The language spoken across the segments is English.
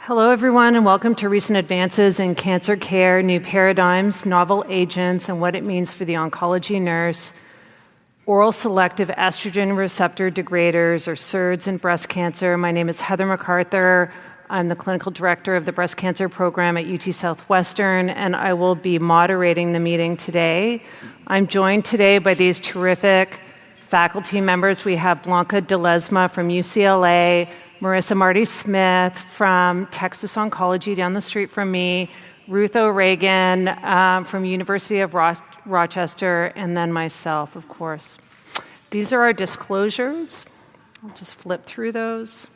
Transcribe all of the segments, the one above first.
Hello, everyone, and welcome to Recent Advances in Cancer Care, New Paradigms, Novel Agents, and What It Means for the Oncology Nurse, Oral Selective Estrogen Receptor Degraders, or SERDs, in breast cancer. My name is Heather McArthur. I'm the Clinical Director of the Breast Cancer Program at UT Southwestern, and I will be moderating the meeting today. I'm joined today by these terrific faculty members. We have Blanca Ledezma from UCLA, Marissa Marti-Smith from Texas Oncology down the street from me, Ruth O'Regan from University of Rochester, and then myself, of course. These are our disclosures. I'll just flip through those.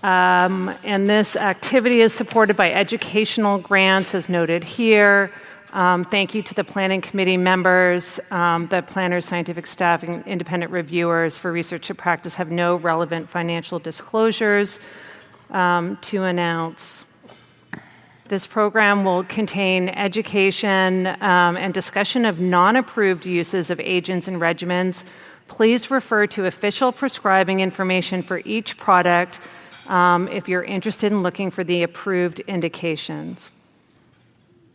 And this activity is supported by educational grants, as noted here. Thank you to the planning committee members, the planners, scientific staff, and independent reviewers. For research to practice have no relevant financial disclosures to announce. This program will contain education and discussion of non-approved uses of agents and regimens. Please refer to official prescribing information for each product if you're interested in looking for the approved indications.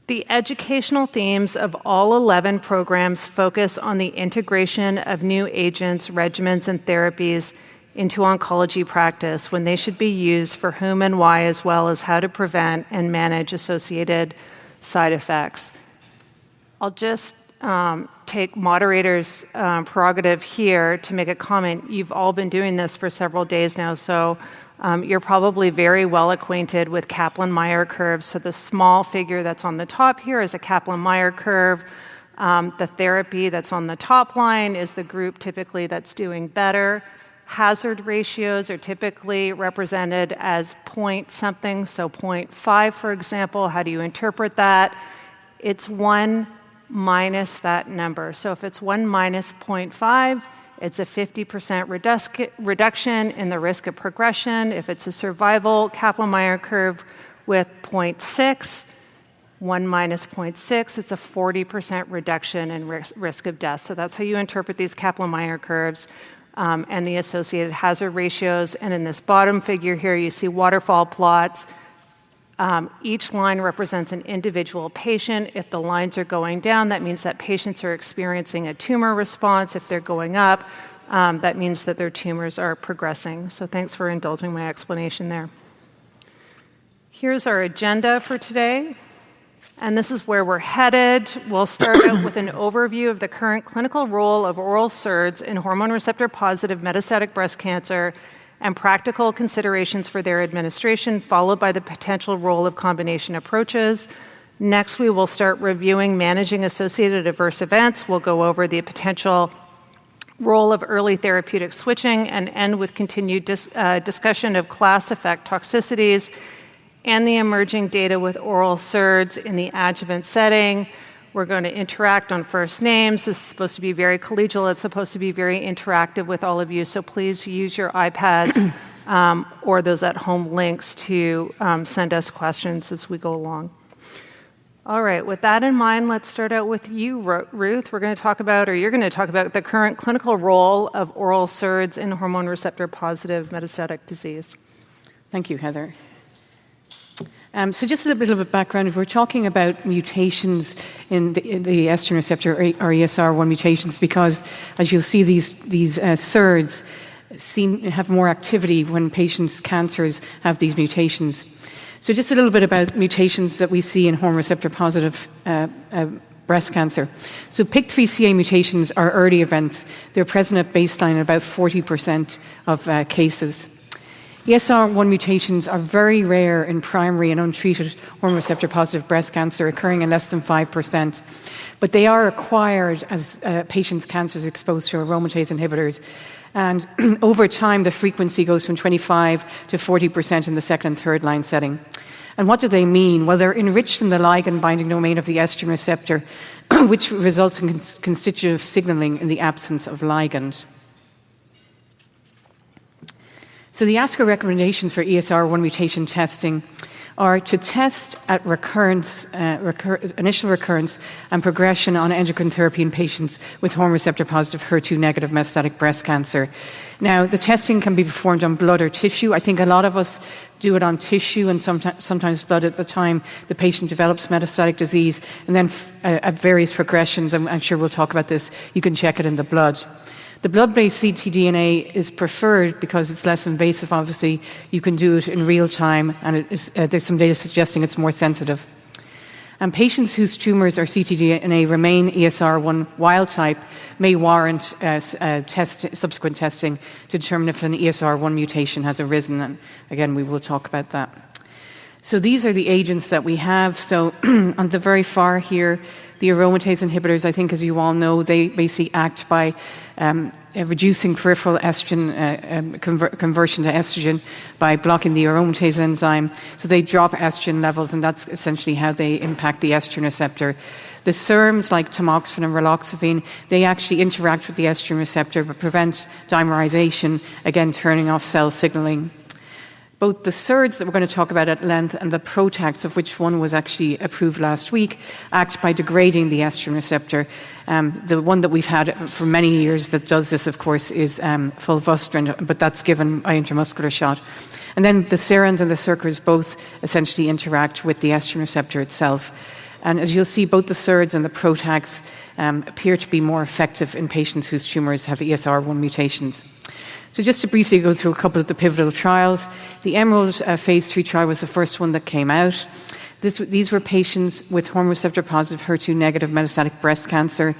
The educational themes of all 11 programs focus on the integration of new agents, regimens, and therapies into oncology practice when they should be used, for whom and why, as well as how to prevent and manage associated side effects. I'll just take moderator's prerogative here to make a comment. You've all been doing this for several days now, so you're probably very well acquainted with Kaplan-Meier curves. So the small figure that's on the top here is a Kaplan-Meier curve. The therapy that's on the top line is the group typically that's doing better. Hazard ratios are typically represented as point something, so 0.5, for example. How do you interpret that? It's 1 minus that number. So if it's 1 minus 0.5, it's a 50% reduction in the risk of progression. If it's a survival Kaplan-Meier curve with 0.6, 1 minus 0.6, it's a 40% reduction in risk of death. So that's how you interpret these Kaplan-Meier curves and the associated hazard ratios. And in this bottom figure here, you see waterfall plots. Each line represents an individual patient. If the lines are going down, that means that patients are experiencing a tumor response. If they're going up, that means that their tumors are progressing. So thanks for indulging my explanation there. Here's our agenda for today, and this is where we're headed. We'll start out with an overview of the current clinical role of oral SERDs in hormone receptor-positive metastatic breast cancer and practical considerations for their administration, followed by the potential role of combination approaches. Next, we will start reviewing managing associated adverse events. We'll go over the potential role of early therapeutic switching and end with continued discussion of class effect toxicities and the emerging data with oral SERDs in the adjuvant setting. We're going to interact on first names. This is supposed to be very collegial. It's supposed to be very interactive with all of you. So please use your iPads or those at home links to send us questions as we go along. All right, with that in mind, let's start out with you, Ruth. You're going to talk about the current clinical role of oral SERDs in hormone receptor positive metastatic disease. Thank you, Heather. So just a little bit of a background. If we're talking about mutations in the estrogen receptor or ESR1 mutations, because as you'll see, these SERDs have more activity when patients' cancers have these mutations. So just a little bit about mutations that we see in hormone receptor positive breast cancer. So PIK3CA mutations are early events. They're present at baseline in about 40% of cases. ESR1 mutations are very rare in primary and untreated hormone receptor-positive breast cancer, occurring in less than 5%. But they are acquired as patients' cancer is exposed to aromatase inhibitors. And over time, the frequency goes from 25 to 40% in the second and third line setting. And what do they mean? Well, they're enriched in the ligand-binding domain of the estrogen receptor, which results in constitutive signaling in the absence of ligand. So the ASCO recommendations for ESR1 mutation testing are to test at recurrence, initial recurrence and progression on endocrine therapy in patients with hormone receptor positive HER2 negative metastatic breast cancer. Now, the testing can be performed on blood or tissue. I think a lot of us do it on tissue and sometimes blood at the time the patient develops metastatic disease, and then at various progressions, and I'm sure we'll talk about this, you can check it in the blood. The blood-based ctDNA is preferred because it's less invasive, obviously. You can do it in real time, and there's some data suggesting it's more sensitive. And patients whose tumours or ctDNA remain ESR1 wild type may warrant subsequent testing to determine if an ESR1 mutation has arisen. And again, we will talk about that. So these are the agents that we have. So on the very far here, the aromatase inhibitors, I think as you all know, they basically act by reducing peripheral estrogen conversion to estrogen by blocking the aromatase enzyme. So they drop estrogen levels, and that's essentially how they impact the estrogen receptor. The SERMs, like tamoxifen and raloxifene, they actually interact with the estrogen receptor but prevent dimerization, again turning off cell signaling. Both the SERDs that we're going to talk about at length and the PROTACs, of which one was actually approved last week, act by degrading the estrogen receptor. The one that we've had for many years that does this, of course, is fulvestrant, but that's given by intramuscular shot. And then the serins and the SERCers both essentially interact with the estrogen receptor itself. And as you'll see, both the SERDs and the PROTACs appear to be more effective in patients whose tumours have ESR1 mutations. So just to briefly go through a couple of the pivotal trials, the Emerald phase 3 trial was the first one that came out. These were patients with hormone receptor positive HER2 negative metastatic breast cancer.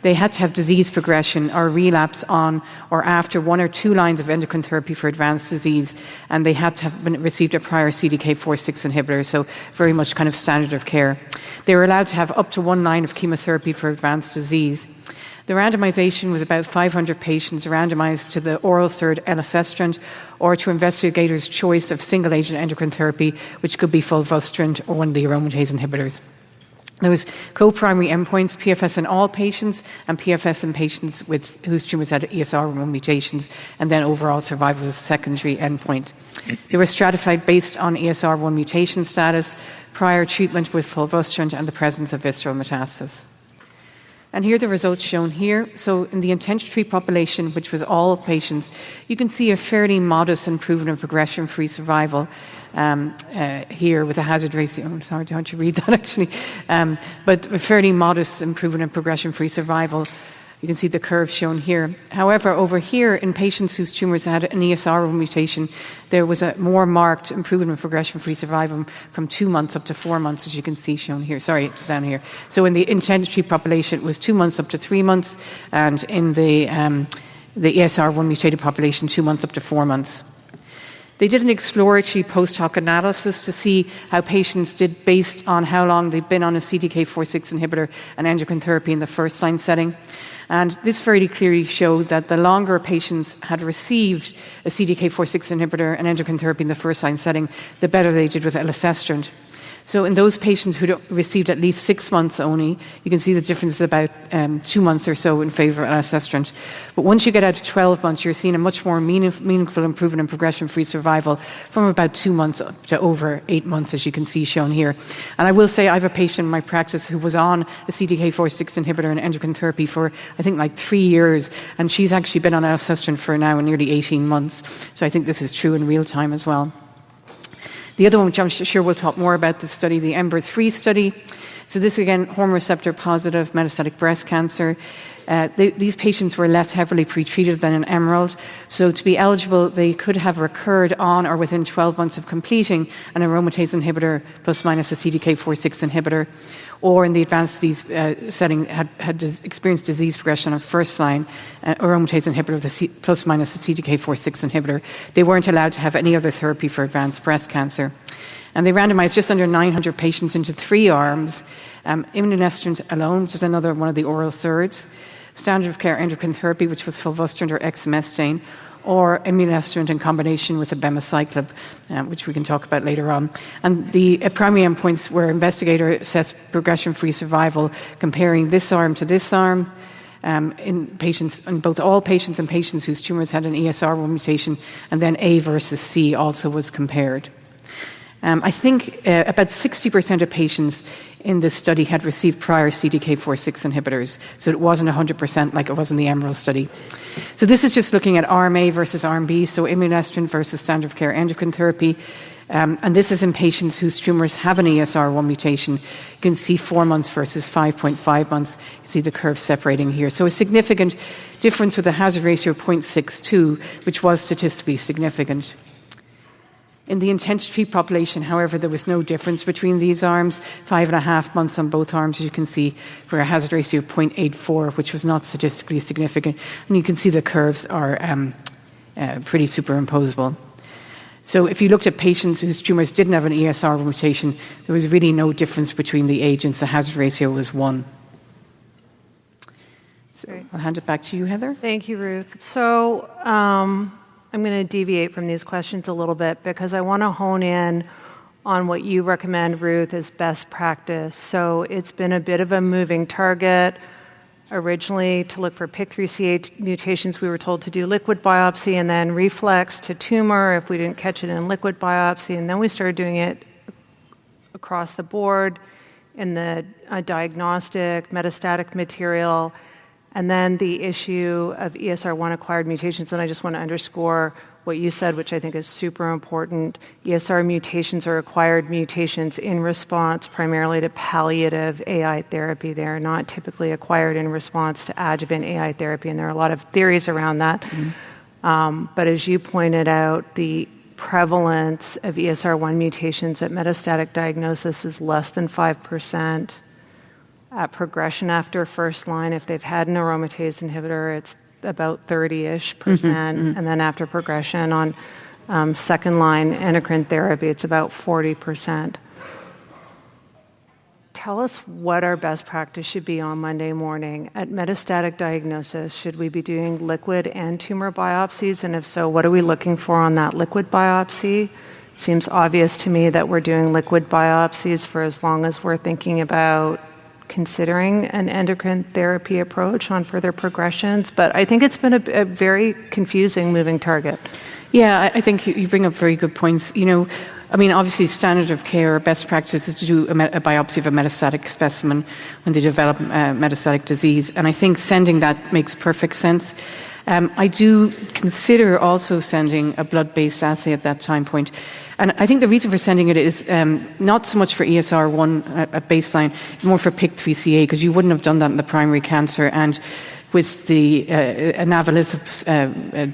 They had to have disease progression or relapse on or after 1 or 2 lines of endocrine therapy for advanced disease, and they had to have received a prior CDK4/6 inhibitor, so very much kind of standard of care. They were allowed to have up to 1 line of chemotherapy for advanced disease. The randomization was about 500 patients randomized to the oral SERD elacestrant or to investigators' choice of single-agent endocrine therapy, which could be fulvestrant or one of the aromatase inhibitors. There was co-primary endpoints, PFS in all patients and PFS in patients whose tumours had ESR1 mutations, and then overall survival was a secondary endpoint. They were stratified based on ESR1 mutation status, prior treatment with fulvestrant, and the presence of visceral metastasis. And here are the results shown here. So in the intent to treat population, which was all patients, you can see a fairly modest improvement in progression-free survival here with a hazard ratio. I'm sorry, don't you read that actually? But a fairly modest improvement in progression-free survival. You can see the curve shown here. However, over here, in patients whose tumours had an ESR1 mutation, there was a more marked improvement in progression-free survival from 2 months up to 4 months, as you can see shown here. Sorry, it's down here. So in the intended treat population, it was 2 months up to 3 months, and in the ESR1 mutated population, 2 months up to 4 months. They did an exploratory post-hoc analysis to see how patients did based on how long they'd been on a CDK4/6 inhibitor and endocrine therapy in the first-line setting. And this very clearly showed that the longer patients had received a CDK4/6 inhibitor and endocrine therapy in the first-line setting, the better they did with elacestrant. So in those patients who received at least 6 months only, you can see the difference is about 2 months or so in favour of elacestrant. But once you get out to 12 months, you're seeing a much more meaningful improvement in progression-free survival from about 2 months up to over 8 months, as you can see shown here. And I will say I have a patient in my practice who was on a CDK4/6 inhibitor and endocrine therapy for, I think, like 3 years, and she's actually been on elacestrant for now nearly 18 months. So I think this is true in real time as well. The other one, which I'm sure we'll talk more about, the study, the EMBER-3 study. So this, again, hormone receptor positive metastatic breast cancer. These patients were less heavily pretreated than in Emerald. So to be eligible, they could have recurred on or within 12 months of completing an aromatase inhibitor plus minus a CDK4/6 inhibitor, or in the advanced disease setting had experienced disease progression on first line aromatase inhibitor plus minus a CDK4/6 inhibitor. They weren't allowed to have any other therapy for advanced breast cancer. And they randomized just under 900 patients into 3 arms, imlunestrant alone, which is another one of the oral SERDs, standard of care endocrine therapy, which was fulvestrant or exemestane, or imlunestrant in combination with abemaciclib, which we can talk about later on. And the primary endpoints were investigator assessed progression-free survival, comparing this arm to this arm, in both all patients and patients whose tumours had an ESR1 mutation, and then A versus C also was compared. I think about 60% of patients in this study had received prior CDK4/6 inhibitors, so it wasn't 100% like it was in the Emerald study. So this is just looking at Arm A versus Arm B, so imlunestrant versus standard of care endocrine therapy. And this is in patients whose tumours have an ESR1 mutation. You can see 4 months versus 5.5 months. You see the curve separating here. So a significant difference with a hazard ratio of 0.62, which was statistically significant. In the intent-to-treat population, however, there was no difference between these arms, 5.5 months on both arms, as you can see, for a hazard ratio of 0.84, which was not statistically significant. And you can see the curves are pretty superimposable. So if you looked at patients whose tumours didn't have an ESR1 mutation, there was really no difference between the agents. The hazard ratio was 1. So I'll hand it back to you, Heather. Thank you, Ruth. So I'm going to deviate from these questions a little bit because I want to hone in on what you recommend, Ruth, as best practice. So it's been a bit of a moving target. Originally, to look for PIK3CA mutations, we were told to do liquid biopsy and then reflex to tumor if we didn't catch it in liquid biopsy. And then we started doing it across the board in the diagnostic, metastatic material. And then the issue of ESR1 acquired mutations. And I just want to underscore what you said, which I think is super important. ESR mutations are acquired mutations in response primarily to palliative AI therapy. They are not typically acquired in response to adjuvant AI therapy, and there are a lot of theories around that. But as you pointed out, the prevalence of ESR1 mutations at metastatic diagnosis is less than 5%. At progression after first line, if they've had an aromatase inhibitor, it's about 30-ish%, and then after progression on second-line endocrine therapy, it's about 40%. Tell us what our best practice should be on Monday morning. At metastatic diagnosis, should we be doing liquid and tumor biopsies? And if so, what are we looking for on that liquid biopsy? It seems obvious to me that we're doing liquid biopsies for as long as we're thinking about considering an endocrine therapy approach on further progressions, but I think it's been a very confusing moving target. Yeah, I think you bring up very good points. Obviously standard of care, best practice is to do a biopsy of a metastatic specimen when they develop metastatic disease, and I think sending that makes perfect sense. I do consider also sending a blood-based assay at that time point. And I think the reason for sending it is not so much for ESR1 at baseline, more for PIK3CA, because you wouldn't have done that in the primary cancer. And with the inavolisib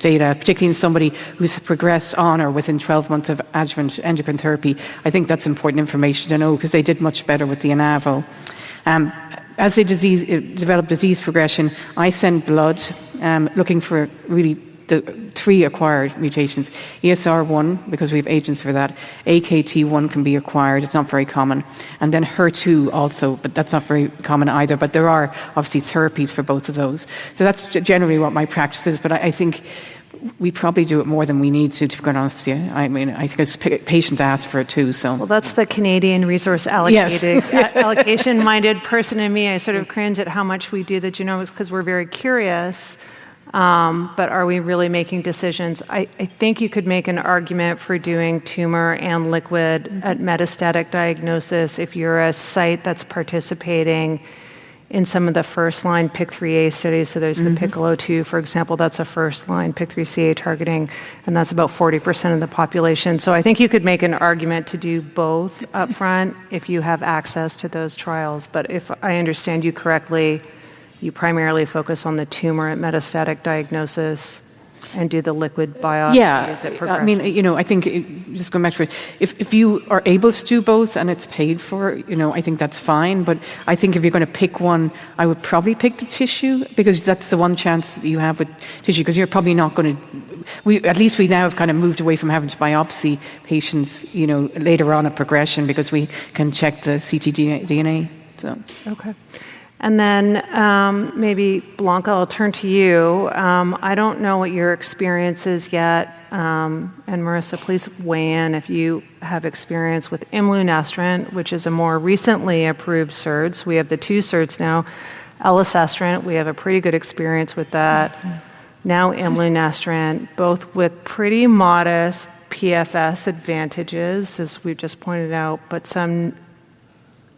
data, particularly in somebody who's progressed on or within 12 months of adjuvant endocrine therapy, I think that's important information to know because they did much better with the inavo. As they develop disease progression, I send blood looking for really the 3 acquired mutations. ESR1, because we have agents for that. AKT1 can be acquired. It's not very common. And then HER2 also, but that's not very common either. But there are obviously therapies for both of those. So that's generally what my practice is. But I think we probably do it more than we need to be quite honest with you. I think patients ask for it too. So. Well, that's the Canadian resource allocation-minded person in me. I sort of cringe at how much we do the genomics because we're very curious. But are we really making decisions? I think you could make an argument for doing tumor and liquid at metastatic diagnosis if you're a site that's participating in some of the first-line PIK3A studies. So there's the PICCOLO2, for example. That's a first-line PIK3CA targeting, and that's about 40% of the population. So I think you could make an argument to do both up front if you have access to those trials. But if I understand you correctly, you primarily focus on the tumor at metastatic diagnosis and do the liquid biopsies at progression. I think, just going back to it, if you are able to do both and it's paid for, I think that's fine. But I think if you're going to pick one, I would probably pick the tissue because that's the one chance that you have with tissue because you're probably not going to, at least we now have kind of moved away from having to biopsy patients, later on at progression because we can check the ctDNA. So. Okay. And then maybe, Blanca, I'll turn to you. I don't know what your experience is yet. And Marissa, please weigh in if you have experience with imlunestrant, which is a more recently approved SERD. So we have the 2 SERDs now. Elacestrant, we have a pretty good experience with that. now imlunestrant, both with pretty modest PFS advantages, as we just pointed out, but some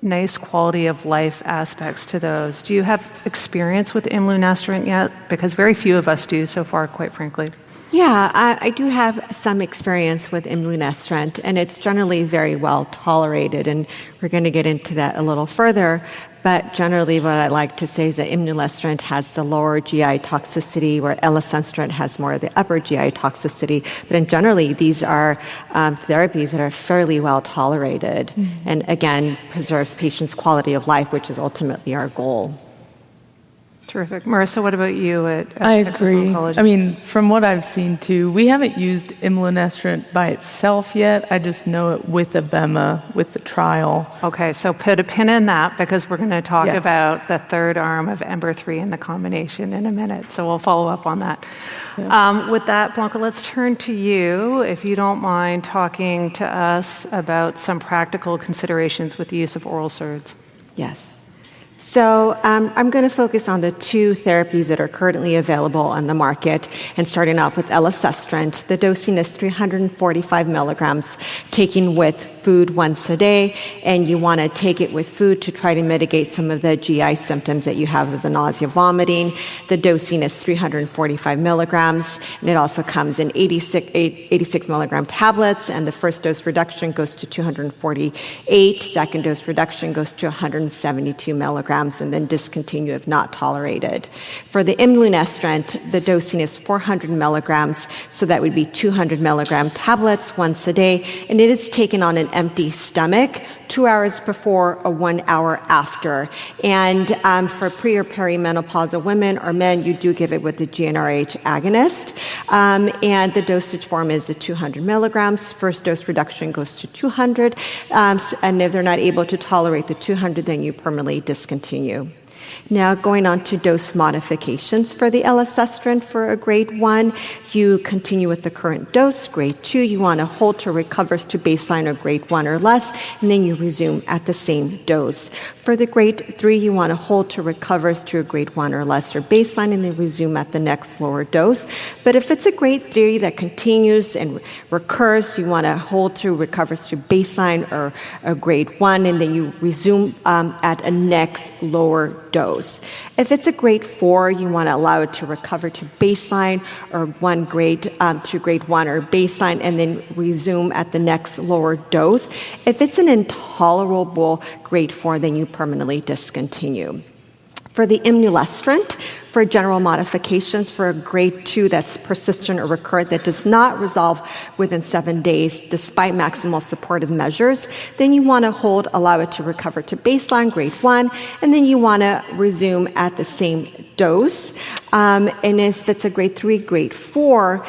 nice quality of life aspects to those. Do you have experience with imlunestrant yet? Because very few of us do so far, quite frankly. Yeah, I do have some experience with imlunestrant, and it's generally very well tolerated, and we're going to get into that a little further. But generally, what I like to say is that imlunestrant has the lower GI toxicity, where elacestrant has more of the upper GI toxicity. But generally, these are therapies that are fairly well tolerated, and again, preserves patients' quality of life, which is ultimately our goal. Terrific. Marissa, what about you at I Texas agree. Oncology? I mean, from what I've seen too, we haven't used imlunestrant by itself yet. I just know it with abema, with the trial. Okay, so put a pin in that because we're going to talk Yes. about the third arm of EMBER-3 and the combination in a minute. So we'll follow up on that. With that, Blanca, let's turn to you, if you don't mind talking to us about some practical considerations with the use of oral SERDs. Yes. So I'm going to focus on the two therapies that are currently available on the market, and starting off with elacestrant. The dosing is 345 milligrams, taken with food once a day, and you want to take it with food to try to mitigate some of the GI symptoms that you have of the nausea, vomiting. The dosing is 345 milligrams, and it also comes in 86 milligram tablets, and the first dose reduction goes to 248, second dose reduction goes to 172 milligrams, and then discontinue if not tolerated. For the imlunestrant, the dosing is 400 milligrams, so that would be 200 milligram tablets once a day, and it is taken on an empty stomach 2 hours before or 1 hour after. And for pre or perimenopausal women or men, you do give it with the GnRH agonist, and the dosage form is the 200 milligrams. First dose reduction goes to 200, and if they're not able to tolerate the 200, then you permanently discontinue. Now, going on to dose modifications for the elacestrant for a grade 1, you continue with the current dose. Grade 2, you want to hold till recovers to baseline or grade 1 or less, and then you resume at the same dose. For the grade 3, you want to hold till recovers to a grade 1 or less or baseline, and then resume at the next lower dose. But if it's a grade 3 that continues and recurs, you want to hold till recovers to baseline or a grade 1, and then you resume at a next lower dose. If it's a grade 4, you want to allow it to recover to baseline or one grade to grade 1 or baseline, and then resume at the next lower dose. If it's an intolerable grade 4, then you permanently discontinue. For the imlunestrant, for general modifications for a grade 2 that's persistent or recurrent that does not resolve within 7 days despite maximal supportive measures, then you want to allow it to recover to baseline, grade 1, and then you want to resume at the same dose. And if it's a grade 3, grade 4,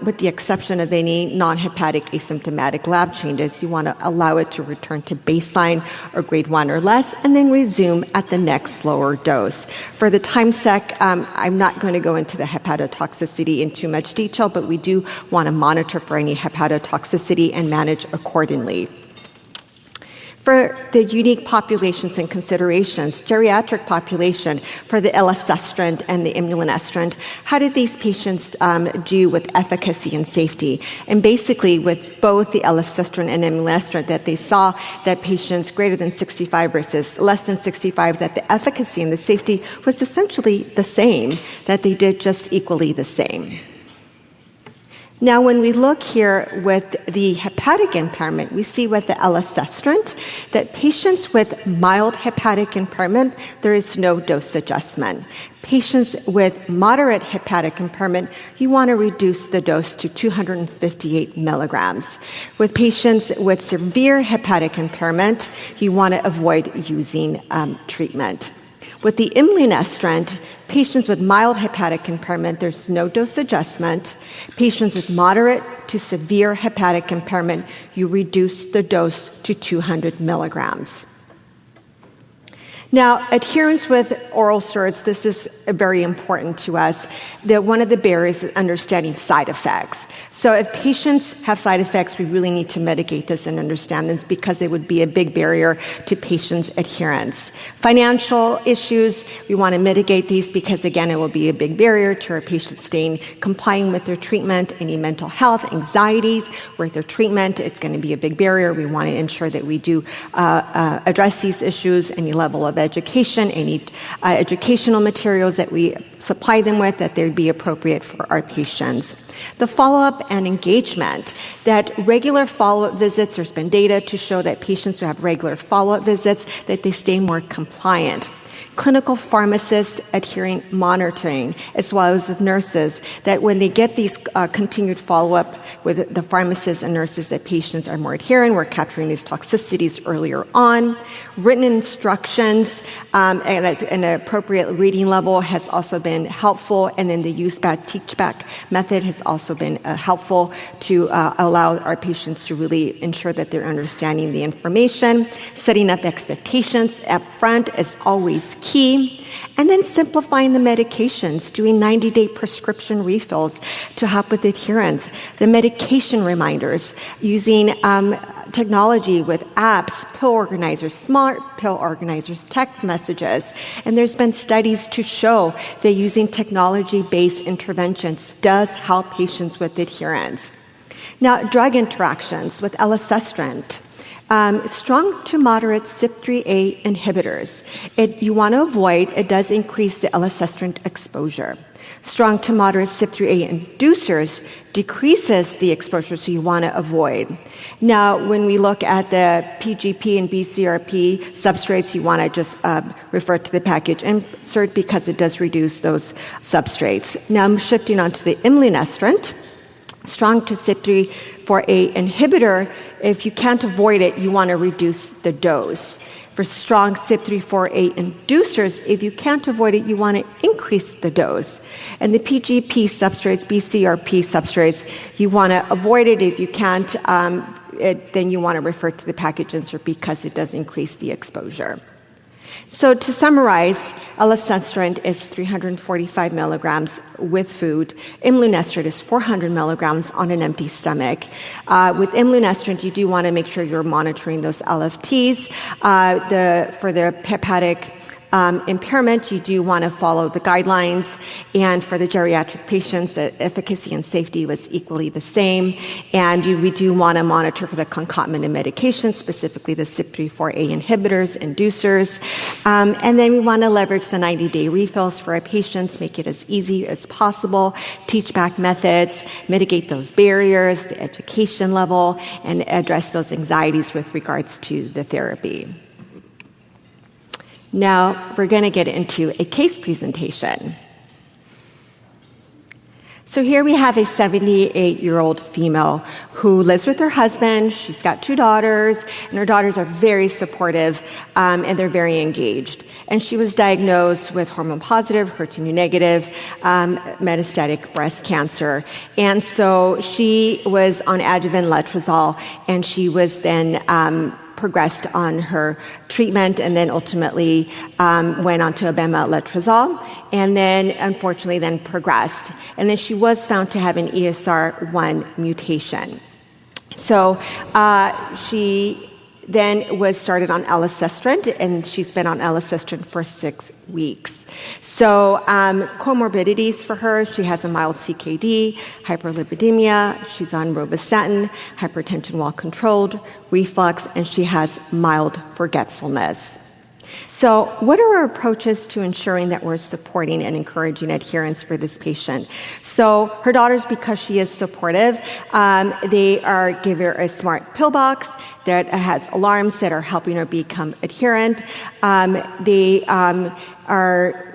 with the exception of any non-hepatic asymptomatic lab changes, you want to allow it to return to baseline or grade 1 or less, and then resume at the next lower dose. For the time sec, I'm not going to go into the hepatotoxicity in too much detail, but we do want to monitor for any hepatotoxicity and manage accordingly. For the unique populations and considerations, geriatric population for the elacestrant and the imlunestrant, how did these patients do with efficacy and safety? And basically with both the elacestrant and imlunestrant, that they saw that patients greater than 65 versus less than 65, that the efficacy and the safety was essentially the same, that they did just equally the same. Now, when we look here with the hepatic impairment, we see with the elacestrant that patients with mild hepatic impairment, there is no dose adjustment. Patients with moderate hepatic impairment, you want to reduce the dose to 258 milligrams. With patients with severe hepatic impairment, you want to avoid using treatment. With the imlunestrant, patients with mild hepatic impairment, there's no dose adjustment. Patients with moderate to severe hepatic impairment, you reduce the dose to 200 milligrams. Now, adherence with oral SERDs, this is very important to us, that one of the barriers is understanding side effects. So if patients have side effects, we really need to mitigate this and understand this because it would be a big barrier to patients' adherence. Financial issues, we want to mitigate these because, again, it will be a big barrier to our patients complying with their treatment. Any mental health, anxieties with their treatment, it's going to be a big barrier. We want to ensure that we do address these issues, any level of education, any educational materials that we supply them with, that they'd be appropriate for our patients. The follow-up and engagement, that regular follow-up visits, there's been data to show that patients who have regular follow-up visits, that they stay more compliant. Clinical pharmacists adhering monitoring, as well as with nurses, that when they get these continued follow-up with the pharmacists and nurses, that patients are more adherent. We're capturing these toxicities earlier on. Written instructions and an appropriate reading level has also been helpful, and then the use-back, teach-back method has also been helpful to allow our patients to really ensure that they're understanding the information. Setting up expectations up front is always key. And then simplifying the medications, doing 90-day prescription refills to help with adherence. The medication reminders, using technology with apps, pill organizers, smart pill organizers, text messages. And there's been studies to show that using technology-based interventions does help patients with adherence. Now, drug interactions with elacestrant. Strong to moderate CYP3A inhibitors. You want to avoid, it does increase the elacestrant exposure. Strong to moderate CYP3A inducers decreases the exposure, so you want to avoid. Now, when we look at the PGP and BCRP substrates, you want to just refer to the package insert because it does reduce those substrates. Now, I'm shifting on to the imlunestrant. Strong to CYP3A inhibitor, if you can't avoid it, you want to reduce the dose. For strong CYP3A inducers, if you can't avoid it, you want to increase the dose. And the PGP substrates, BCRP substrates, you want to avoid it. If you can't, then you want to refer to the package insert because it does increase the exposure. So to summarize, elacestrant is 345 milligrams with food. Imlunestrant is 400 milligrams on an empty stomach. With imlunestrant, you do want to make sure you're monitoring those LFTs. For the hepatic impairment, you do want to follow the guidelines. And for the geriatric patients, the efficacy and safety was equally the same. And we do want to monitor for the concomitant medications, specifically the CYP3A inhibitors, inducers. And then we want to leverage the 90-day refills for our patients, make it as easy as possible, teach back methods, mitigate those barriers, the education level, and address those anxieties with regards to the therapy. Now, we're going to get into a case presentation. So here we have a 78-year-old female who lives with her husband. She's got 2 daughters, and her daughters are very supportive, and they're very engaged. And she was diagnosed with hormone-positive, HER2-negative, metastatic breast cancer. And so she was on Adjuvant letrozole, and she was then progressed on her treatment and then ultimately went on to abema letrozole and then unfortunately then progressed. And then she was found to have an ESR1 mutation. So she then was started on elacestrant, and she's been on elacestrant for 6 weeks. So comorbidities for her, she has a mild CKD, hyperlipidemia, she's on rovastatin, hypertension well controlled, reflux, and she has mild forgetfulness. So what are our approaches to ensuring that we're supporting and encouraging adherence for this patient? So her daughters, because she is supportive, they give her a smart pill box that has alarms that are helping her become adherent.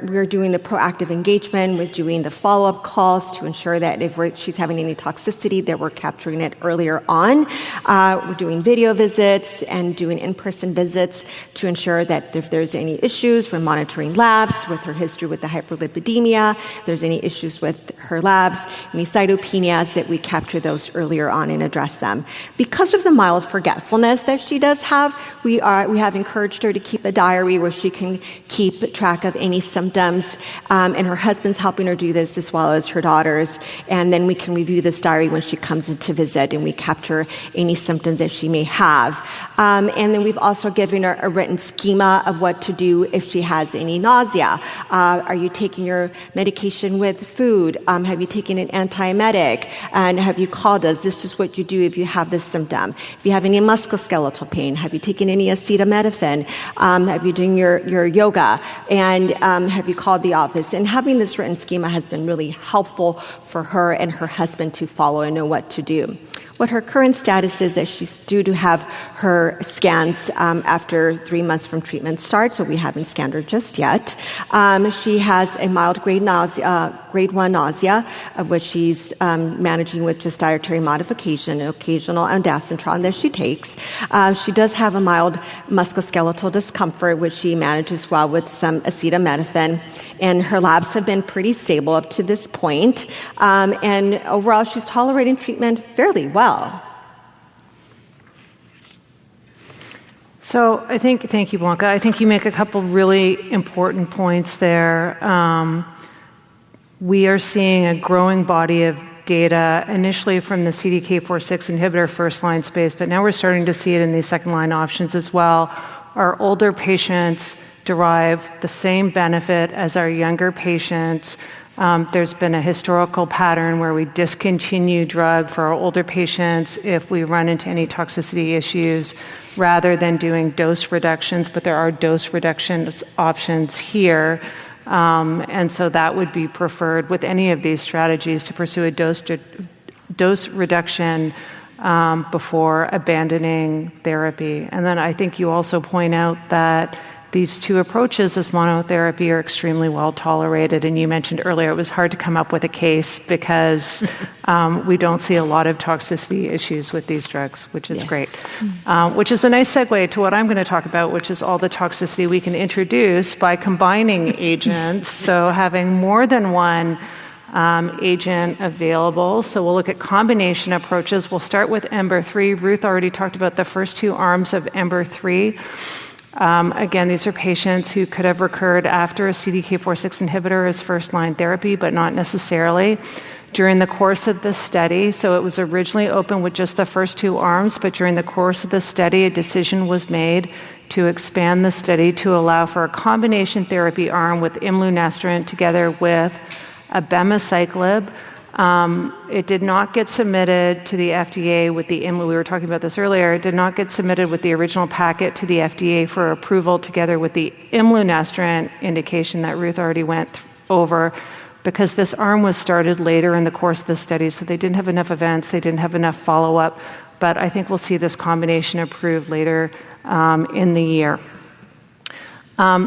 We're doing the proactive engagement with doing the follow-up calls to ensure that if she's having any toxicity, that we're capturing it earlier on. We're doing video visits and doing in-person visits to ensure that if there's any issues, we're monitoring labs with her history with the hyperlipidemia. If there's any issues with her labs, any cytopenias, that we capture those earlier on and address them. Because of the mild forgetfulness that she does have, we have encouraged her to keep a diary where she can keep track track of any symptoms, and her husband's helping her do this as well as her daughters. And then we can review this diary when she comes in to visit, and we capture any symptoms that she may have. And then we've also given her a written schema of what to do if she has any nausea. Are you taking your medication with food? Have you taken an antiemetic? And have you called us? This is what you do if you have this symptom. If you have any musculoskeletal pain, have you taken any acetaminophen? Have you done your yoga? And have you called the office? And having this written schema has been really helpful for her and her husband to follow and know what to do. What her current status is that she's due to have her scans after 3 months from treatment start, so we haven't scanned her just yet. She has a mild grade 1 nausea, of which she's managing with just dietary modification and occasional ondansetron that she takes. She does have a mild musculoskeletal discomfort, which she manages well with some acetaminophen. And her labs have been pretty stable up to this point. And overall, she's tolerating treatment fairly well. So thank you, Blanca. I think you make a couple really important points there. We are seeing a growing body of data, initially from the CDK4/6 inhibitor first-line space, but now we're starting to see it in these second-line options as well. Our older patients derive the same benefit as our younger patients. There's been a historical pattern where we discontinue drug for our older patients if we run into any toxicity issues rather than doing dose reductions, but there are dose reduction options here. And so that would be preferred with any of these strategies to pursue a dose reduction before abandoning therapy. And then I think you also point out that these two approaches as monotherapy are extremely well tolerated. And you mentioned earlier it was hard to come up with a case because we don't see a lot of toxicity issues with these drugs, which is great. Which is a nice segue to what I'm going to talk about, which is all the toxicity we can introduce by combining agents. So having more than one agent available. So we'll look at combination approaches. We'll start with EMBER-3. Ruth already talked about the first two arms of EMBER-3. Again, these are patients who could have recurred after a CDK4/6 inhibitor as first-line therapy, but not necessarily. During the course of the study, so it was originally open with just the first two arms, but during the course of the study, a decision was made to expand the study to allow for a combination therapy arm with imlunestrant together with abemaciclib. It did not get submitted to the FDA with the we were talking about this earlier. It did not get submitted with the original packet to the FDA for approval together with the imlunestrant indication that Ruth already went over, because this arm was started later in the course of the study, so they didn't have enough events, they didn't have enough follow-up. But I think we'll see this combination approved later in the year.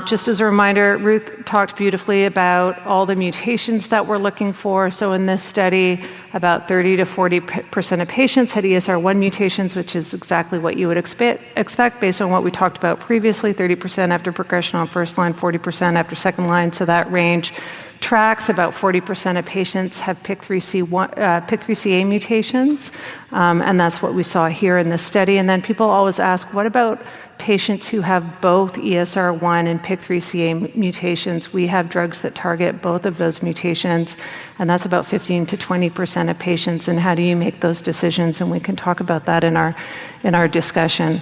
Just as a reminder, Ruth talked beautifully about all the mutations that we're looking for. So in this study, about 30 to 40% of patients had ESR1 mutations, which is exactly what you would expect based on what we talked about previously, 30% after progression on first line, 40% after second line. So that range tracks. About 40% of patients have PIK3CA mutations, and that's what we saw here in this study. And then people always ask, what about patients who have both ESR1 and PIK3CA mutations? We have drugs that target both of those mutations, and that's about 15 to 20% of patients. And how do you make those decisions? And we can talk about that in our discussion.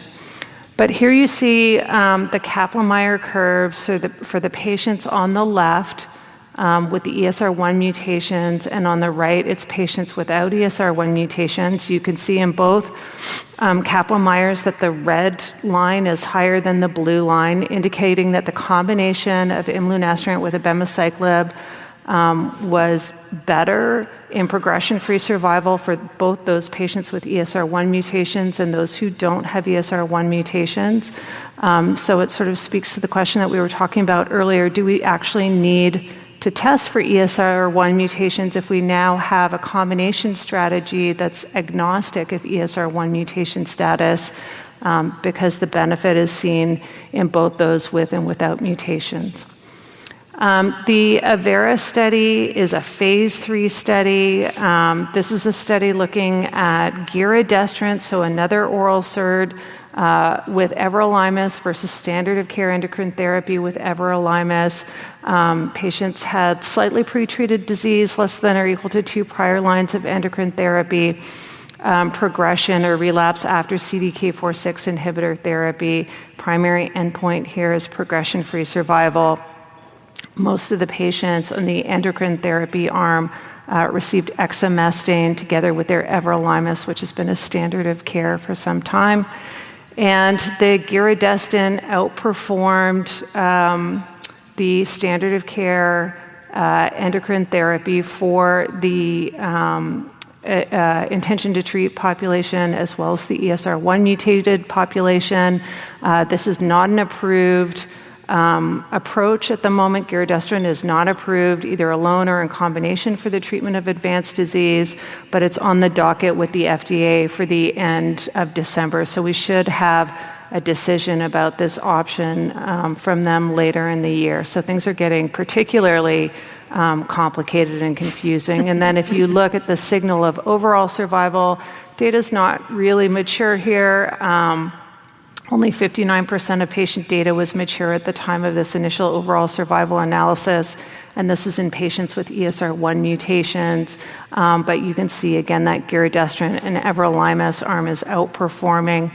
But here you see the Kaplan-Meier curve. So for the patients on the left, with the ESR1 mutations, and on the right, it's patients without ESR1 mutations. You can see in both Kaplan-Meiers that the red line is higher than the blue line, indicating that the combination of imlunestrant with abemaciclib was better in progression-free survival for both those patients with ESR1 mutations and those who don't have ESR1 mutations. So it sort of speaks to the question that we were talking about earlier. Do we actually need to test for ESR1 mutations if we now have a combination strategy that's agnostic of ESR1 mutation status, because the benefit is seen in both those with and without mutations? The Avera study is a phase 3 study. This is a study looking at giredestrant, so another oral SERD, with everolimus versus standard of care endocrine therapy with everolimus. Patients had slightly pretreated disease, less than or equal to 2 prior lines of endocrine therapy, progression or relapse after CDK4/6 inhibitor therapy. Primary endpoint here is progression-free survival. Most of the patients on the endocrine therapy arm received exemestane together with their everolimus, which has been a standard of care for some time. And the giredestrant outperformed the standard of care endocrine therapy for the intention to treat population as well as the ESR1 mutated population. This is not an approved approach at the moment. Giredestrant is not approved either alone or in combination for the treatment of advanced disease, but it's on the docket with the FDA for the end of December. So we should have a decision about this option from them later in the year. So things are getting particularly complicated and confusing. And then if you look at the signal of overall survival, data's not really mature here. Only 59% of patient data was mature at the time of this initial overall survival analysis, and this is in patients with ESR1 mutations. But you can see again that giredestrant and everolimus arm is outperforming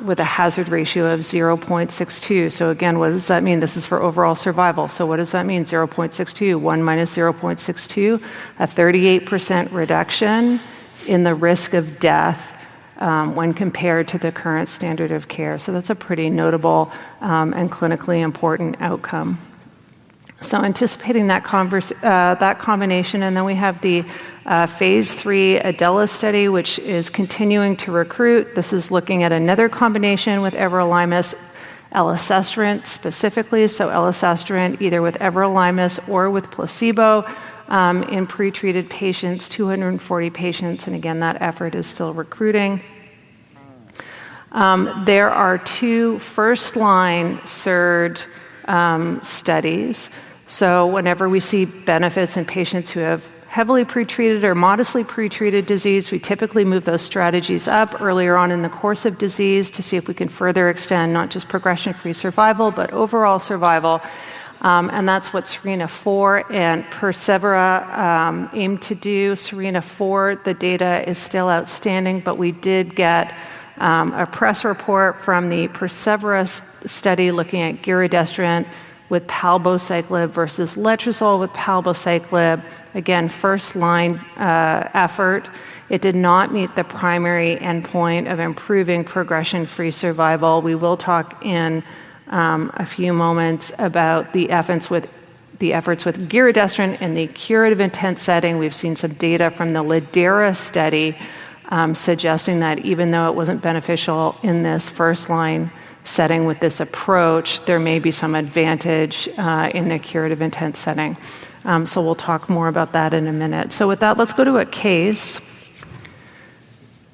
with a hazard ratio of 0.62. So again, what does that mean? This is for overall survival. So what does that mean? 0.62, 1 minus 0.62, a 38% reduction in the risk of death when compared to the current standard of care. So that's a pretty notable and clinically important outcome. So anticipating that combination, and then we have the phase 3 Adela study, which is continuing to recruit. This is looking at another combination with everolimus, elacestrant specifically. So elacestrant either with everolimus or with placebo in pretreated patients, 240 patients, and again, that effort is still recruiting. There are 2 first-line SERD studies. So whenever we see benefits in patients who have heavily pretreated or modestly pretreated disease, we typically move those strategies up earlier on in the course of disease to see if we can further extend not just progression-free survival, but overall survival. And that's what SERENA-4 and Persevera aim to do. SERENA-4, the data is still outstanding, but we did get a press report from the Persevera study looking at giredestrant with palbociclib versus letrozole with palbociclib. Again, first-line effort. It did not meet the primary endpoint of improving progression-free survival. We will talk in a few moments about the efforts with giredestrant in the curative intent setting. We've seen some data from the lidERA study suggesting that even though it wasn't beneficial in this first-line setting with this approach, there may be some advantage in the curative intent setting. So we'll talk more about that in a minute. So with that, let's go to a case.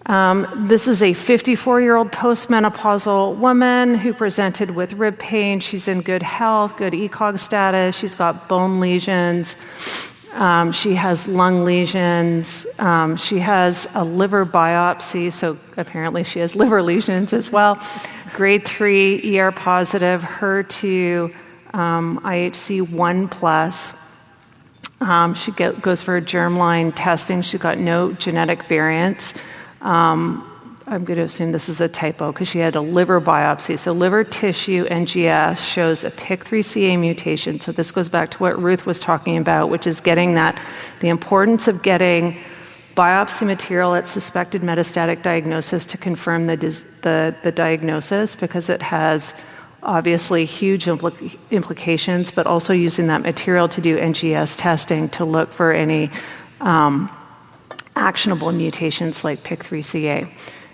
This is a 54-year-old postmenopausal woman who presented with rib pain. She's in good health, good ECOG status. She's got bone lesions. She has lung lesions. She has a liver biopsy, so apparently she has liver lesions as well. Grade 3 ER positive, HER2, IHC 1+. She goes for germline testing. She's got no genetic variants. I'm going to assume this is a typo because she had a liver biopsy. So liver tissue NGS shows a PIK3CA mutation. So this goes back to what Ruth was talking about, which is getting the importance of getting biopsy material at suspected metastatic diagnosis to confirm the diagnosis, because it has obviously huge implications, but also using that material to do NGS testing to look for any actionable mutations like PIK3CA.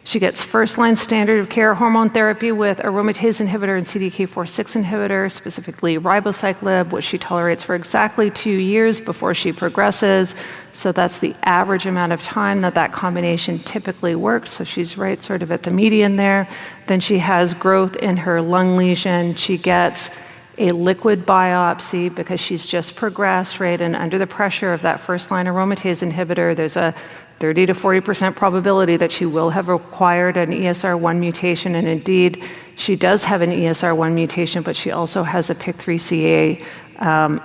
She gets first-line standard of care hormone therapy with aromatase inhibitor and CDK4/6 inhibitor, specifically ribociclib, which she tolerates for exactly 2 years before she progresses. So that's the average amount of time that combination typically works. So she's right sort of at the median there. Then she has growth in her lung lesion. She gets a liquid biopsy because she's just progressed, right? And under the pressure of that first-line aromatase inhibitor, there's a 30 to 40% probability that she will have acquired an ESR1 mutation, and indeed, she does have an ESR1 mutation, but she also has a PIK3CA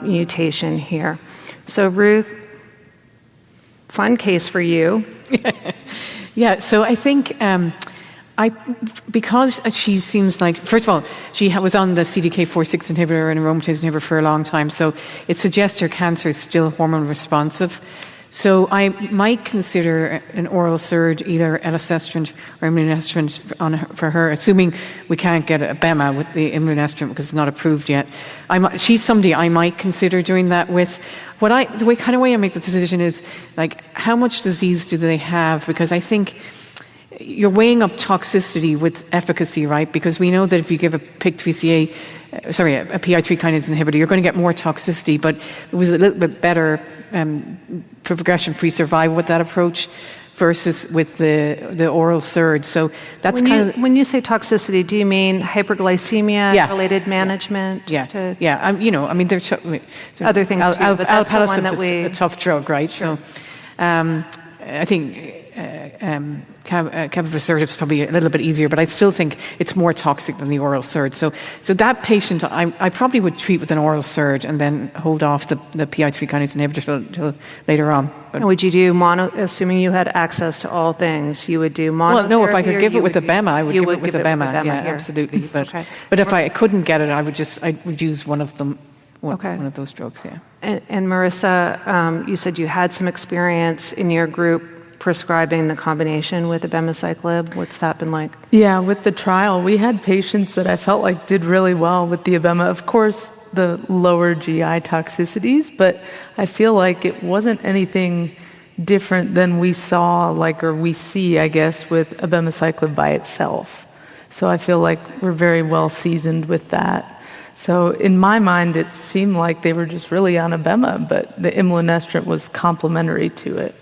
mutation here. So Ruth, fun case for you. Yeah, so I think because she seems like, first of all, she was on the CDK4/6 inhibitor and aromatase inhibitor for a long time, so it suggests her cancer is still hormone responsive. So I might consider an oral SERD, either elacestrant or imlunestrant for her, assuming we can't get a BEMA with the imlunestrant because it's not approved yet. She's somebody I might consider doing that with. The way I make the decision is, like, how much disease do they have? Because I think you're weighing up toxicity with efficacy, right? Because we know that if you give a PIK3CA, a PI3 kinase inhibitor, you're going to get more toxicity, but it was a little bit better progression-free survival with that approach versus with the oral SERD. So that's when you say toxicity, do you mean hyperglycemia-related management? There's other things too, but that's the one that a tough drug, right? Sure. So I think capivasertib is probably a little bit easier, but I still think it's more toxic than the oral SERD. So that patient, I probably would treat with an oral SERD and then hold off the PI3 kinase inhibitor till later on. And would you do mono, assuming you had access to all things, you would do mono? Well, no, if I could give it with a BEMA, I would give it with a BEMA. Yeah, here. Absolutely. But if I couldn't get it, I would use one of them. One of those drugs, yeah. And Marissa, you said you had some experience in your group prescribing the combination with abemaciclib. What's that been like? Yeah, with the trial, we had patients that I felt like did really well with the abema. Of course, the lower GI toxicities, but I feel like it wasn't anything different than we saw, or we see, I guess, with abemaciclib by itself. So I feel like we're very well seasoned with that. So in my mind, it seemed like they were just really on abema, but the imlunestrant was complementary to it.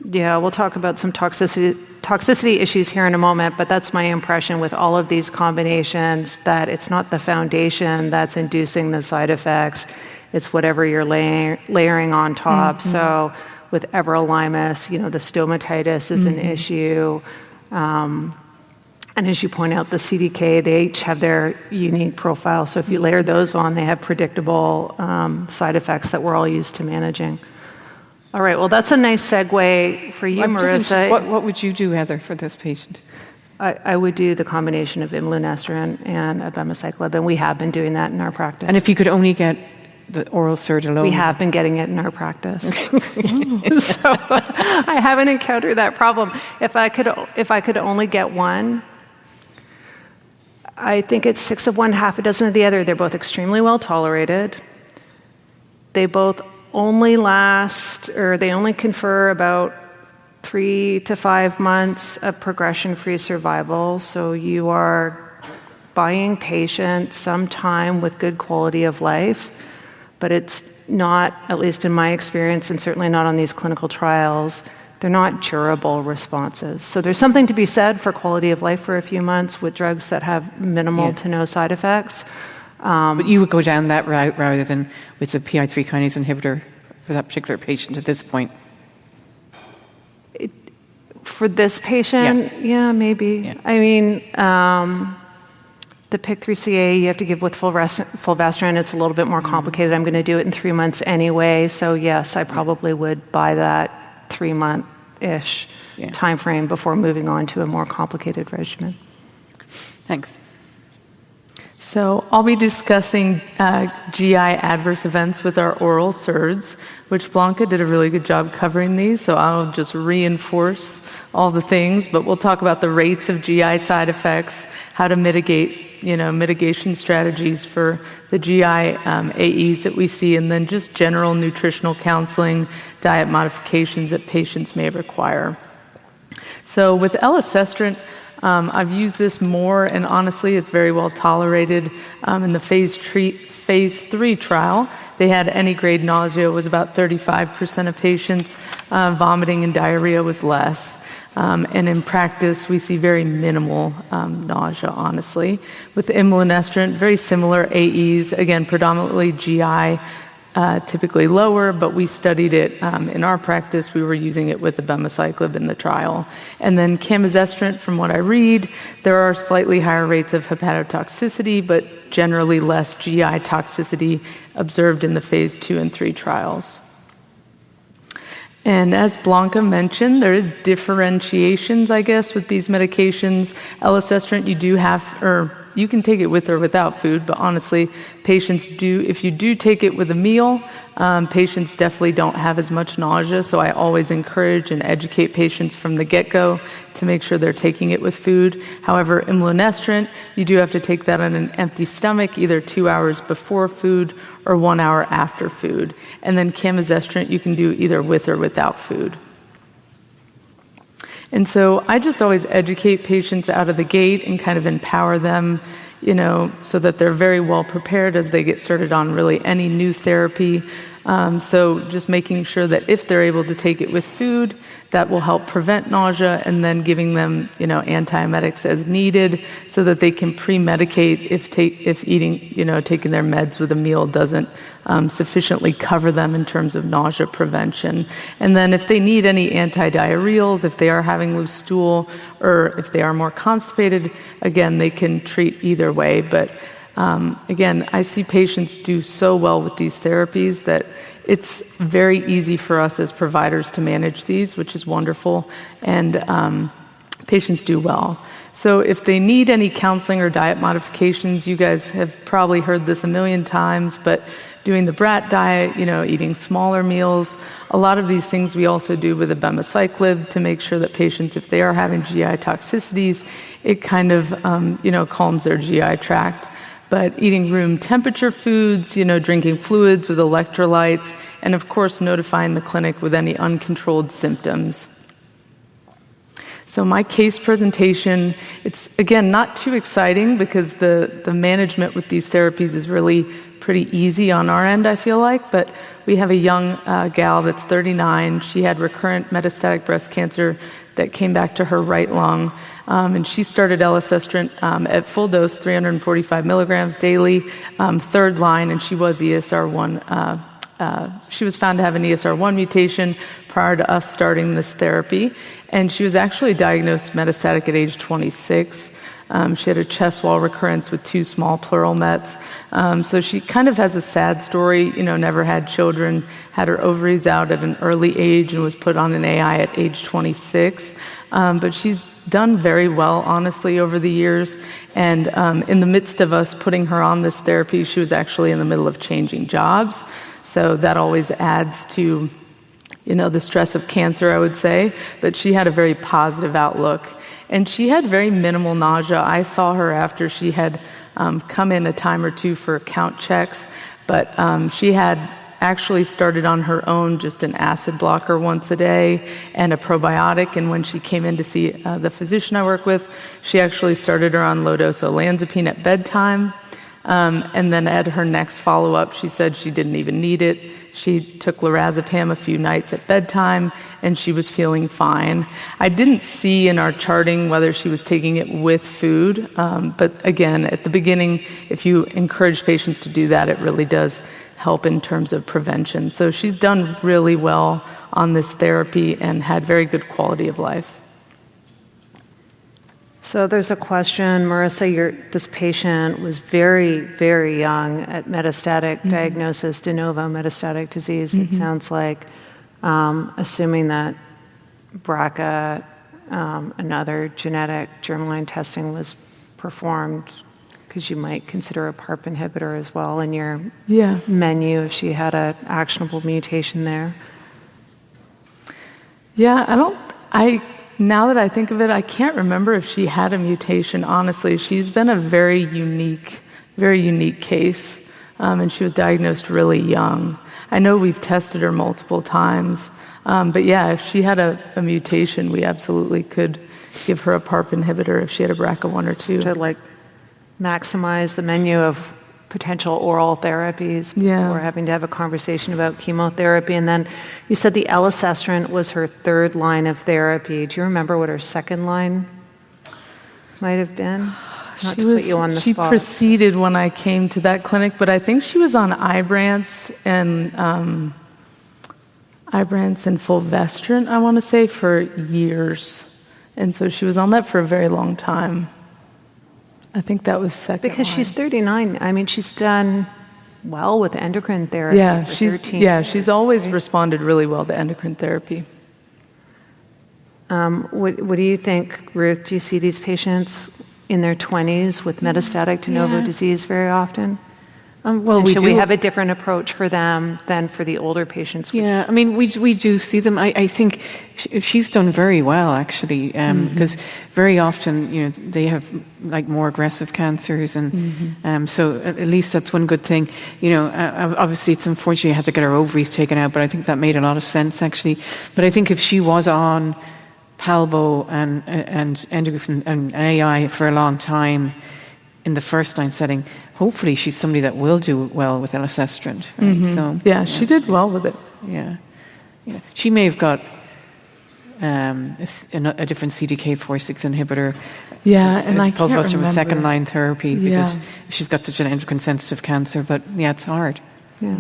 Yeah, we'll talk about some toxicity issues here in a moment, but that's my impression with all of these combinations, that it's not the foundation that's inducing the side effects, it's whatever you're layering on top. Mm-hmm. So with everolimus, the stomatitis is an issue. And as you point out, the CDK, they each have their unique profile. So if you layer those on, they have predictable side effects that we're all used to managing. All right, well, that's a nice segue for you, Marissa. What would you do, Heather, for this patient? I would do the combination of imlunestrant and abemaciclib, and we have been doing that in our practice. And if you could only get the oral SERD alone? We have been getting it in our practice. So I haven't encountered that problem. If I could only get one, I think it's 6 of one, half a dozen of the other. They're both extremely well tolerated. They both only they only confer about 3 to 5 months of progression-free survival. So you are buying patients some time with good quality of life, but it's not, at least in my experience, and certainly not on these clinical trials, they're not durable responses. So there's something to be said for quality of life for a few months with drugs that have minimal to no side effects. But you would go down that route rather than with the PI3 kinase inhibitor for that particular patient at this point? For this patient, maybe. Yeah. I mean, the PIK3CA you have to give with fulvestrant. It's a little bit more complicated. I'm going to do it in 3 months anyway. So yes, I probably would buy that 3-month-ish time frame before moving on to a more complicated regimen. Thanks. So I'll be discussing GI adverse events with our oral SERDs, which Blanca did a really good job covering these, so I'll just reinforce all the things, but we'll talk about the rates of GI side effects, how to mitigate, mitigation strategies for the GI AEs that we see, and then just general nutritional counseling, diet modifications that patients may require. So with elacestrant, I've used this more, and honestly, it's very well tolerated. In the phase 3 trial, they had any grade nausea was about 35% of patients. Vomiting and diarrhea was less. And in practice, we see very minimal nausea, honestly. With imlunestrant, very similar AEs, again, predominantly GI, typically lower, but we studied it in our practice. We were using it with abemaciclib in the trial. And then camizestrant, from what I read, there are slightly higher rates of hepatotoxicity, but generally less GI toxicity observed in the phase 2 and 3 trials. And as Blanca mentioned, there is differentiations, I guess, with these medications. Elacestrant, you can take it with or without food, but honestly, if you do take it with a meal, patients definitely don't have as much nausea, so I always encourage and educate patients from the get-go to make sure they're taking it with food. However, imlunestrant, you do have to take that on an empty stomach, either 2 hours before food or 1 hour after food. And then camizestrant, you can do either with or without food. And so I just always educate patients out of the gate and kind of empower them, so that they're very well prepared as they get started on really any new therapy. So just making sure that if they're able to take it with food, that will help prevent nausea, and then giving them, antiemetics as needed so that they can pre-medicate if eating, taking their meds with a meal doesn't sufficiently cover them in terms of nausea prevention. And then if they need any antidiarrheals, if they are having loose stool, or if they are more constipated, again, they can treat either way. But again, I see patients do so well with these therapies that it's very easy for us as providers to manage these, which is wonderful, and patients do well. So if they need any counseling or diet modifications, you guys have probably heard this a million times, but doing the BRAT diet, eating smaller meals, a lot of these things we also do with abemaciclib to make sure that patients, if they are having GI toxicities, it kind of, calms their GI tract. But eating room temperature foods, drinking fluids with electrolytes, and of course notifying the clinic with any uncontrolled symptoms. So my case presentation, it's again not too exciting because the management with these therapies is really pretty easy on our end, I feel like. But we have a young gal that's 39. She had recurrent metastatic breast cancer that came back to her right lung. And she started elacestrant at full dose, 345 milligrams daily, third line, and she was ESR1. She was found to have an ESR1 mutation prior to us starting this therapy, and she was actually diagnosed metastatic at age 26. She had a chest wall recurrence with 2 small pleural mets. So she kind of has a sad story, never had children, had her ovaries out at an early age and was put on an AI at age 26. But she's done very well, honestly, over the years. And in the midst of us putting her on this therapy, she was actually in the middle of changing jobs. So that always adds to, the stress of cancer, I would say. But she had a very positive outlook. And she had very minimal nausea. I saw her after she had come in a time or two for count checks, but she had actually started on her own just an acid blocker once a day and a probiotic. And when she came in to see the physician I work with, she actually started her on low-dose olanzapine at bedtime. And then at her next follow-up, she said she didn't even need it. She took lorazepam a few nights at bedtime, and she was feeling fine. I didn't see in our charting whether she was taking it with food, but again, at the beginning, if you encourage patients to do that, it really does help in terms of prevention. So she's done really well on this therapy and had very good quality of life. So there's a question, Marissa, this patient was very, very young at metastatic diagnosis, de novo metastatic disease. It sounds like, assuming that BRCA and other genetic germline testing was performed, because you might consider a PARP inhibitor as well in your menu if she had an actionable mutation there. Yeah, now that I think of it, I can't remember if she had a mutation, honestly. She's been a very unique case, and she was diagnosed really young. I know we've tested her multiple times, but yeah, if she had a mutation, we absolutely could give her a PARP inhibitor if she had a BRCA1 or 2. To maximize the menu of potential oral therapies before having to have a conversation about chemotherapy. And then you said the elacestrant was her third line of therapy. Do you remember what her second line might have been? Not to put you on the she spot. proceeded when I came to that clinic, but I think she was on Ibrance and fulvestrant, I want to say, for years. And so she was on that for a very long time. I think that was second Because line. she's 39. I mean, she's done well with endocrine therapy for 13 years. she's always responded really well to endocrine therapy. What do you think, Ruth? Do you see these patients in their 20s with metastatic de novo disease very often? Well, should we have a different approach for them than for the older patients? Yeah, I mean, we do see them. I think she's done very well, actually, because very often, they have like more aggressive cancers, and so at least that's one good thing. Obviously, it's unfortunate you had to get her ovaries taken out, but I think that made a lot of sense, actually. But I think if she was on Palbo and endocrine and AI for a long time in the first line setting, hopefully she's somebody that will do well with elacestrant. Right? So she did well with it. Yeah. She may have got a different CDK4/6 inhibitor. Yeah, and I can't fulvestrant remember. with second line therapy because she's got such an endocrine sensitive cancer. But it's hard. Yeah.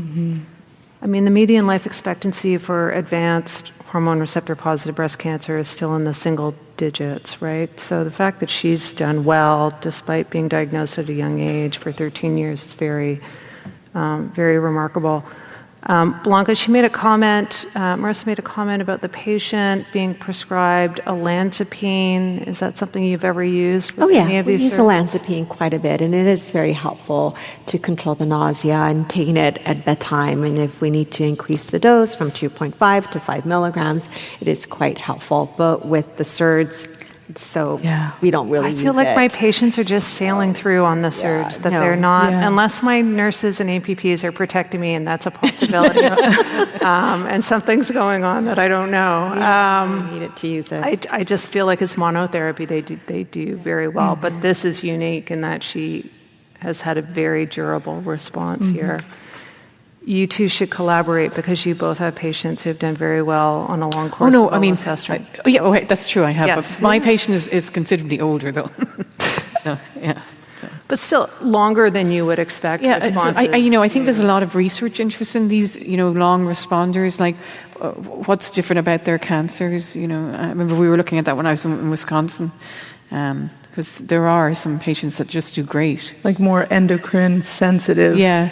I mean, the median life expectancy for advanced hormone receptor positive breast cancer is still in the single digits, right? So the fact that she's done well despite being diagnosed at a young age for 13 years is very, very remarkable. Blanca, Marissa made a comment about the patient being prescribed olanzapine. Is that something you've ever used with any of we these use services? olanzapine quite a bit, and it is very helpful to control the nausea and taking it at bedtime. And if we need to increase the dose from 2.5 to 5 milligrams, it is quite helpful. But with the SERDs, we don't really use it. I feel like my patients are just sailing through on the SERDs, that they're not, unless my nurses and APPs are protecting me, and that's a possibility, and something's going on that I don't know. We need it to use it. I just feel like as monotherapy, they do very well, but this is unique in that she has had a very durable response here. You two should collaborate because you both have patients who have done very well on a long course of elacestrant. That's true, I have. Yes. But my patient is considerably older, though. But still longer than you would expect responses. I think there's a lot of research interest in these, long responders, like what's different about their cancers. I remember we were looking at that when I was in Wisconsin, because there are some patients that just do great. Like more endocrine sensitive. Yeah.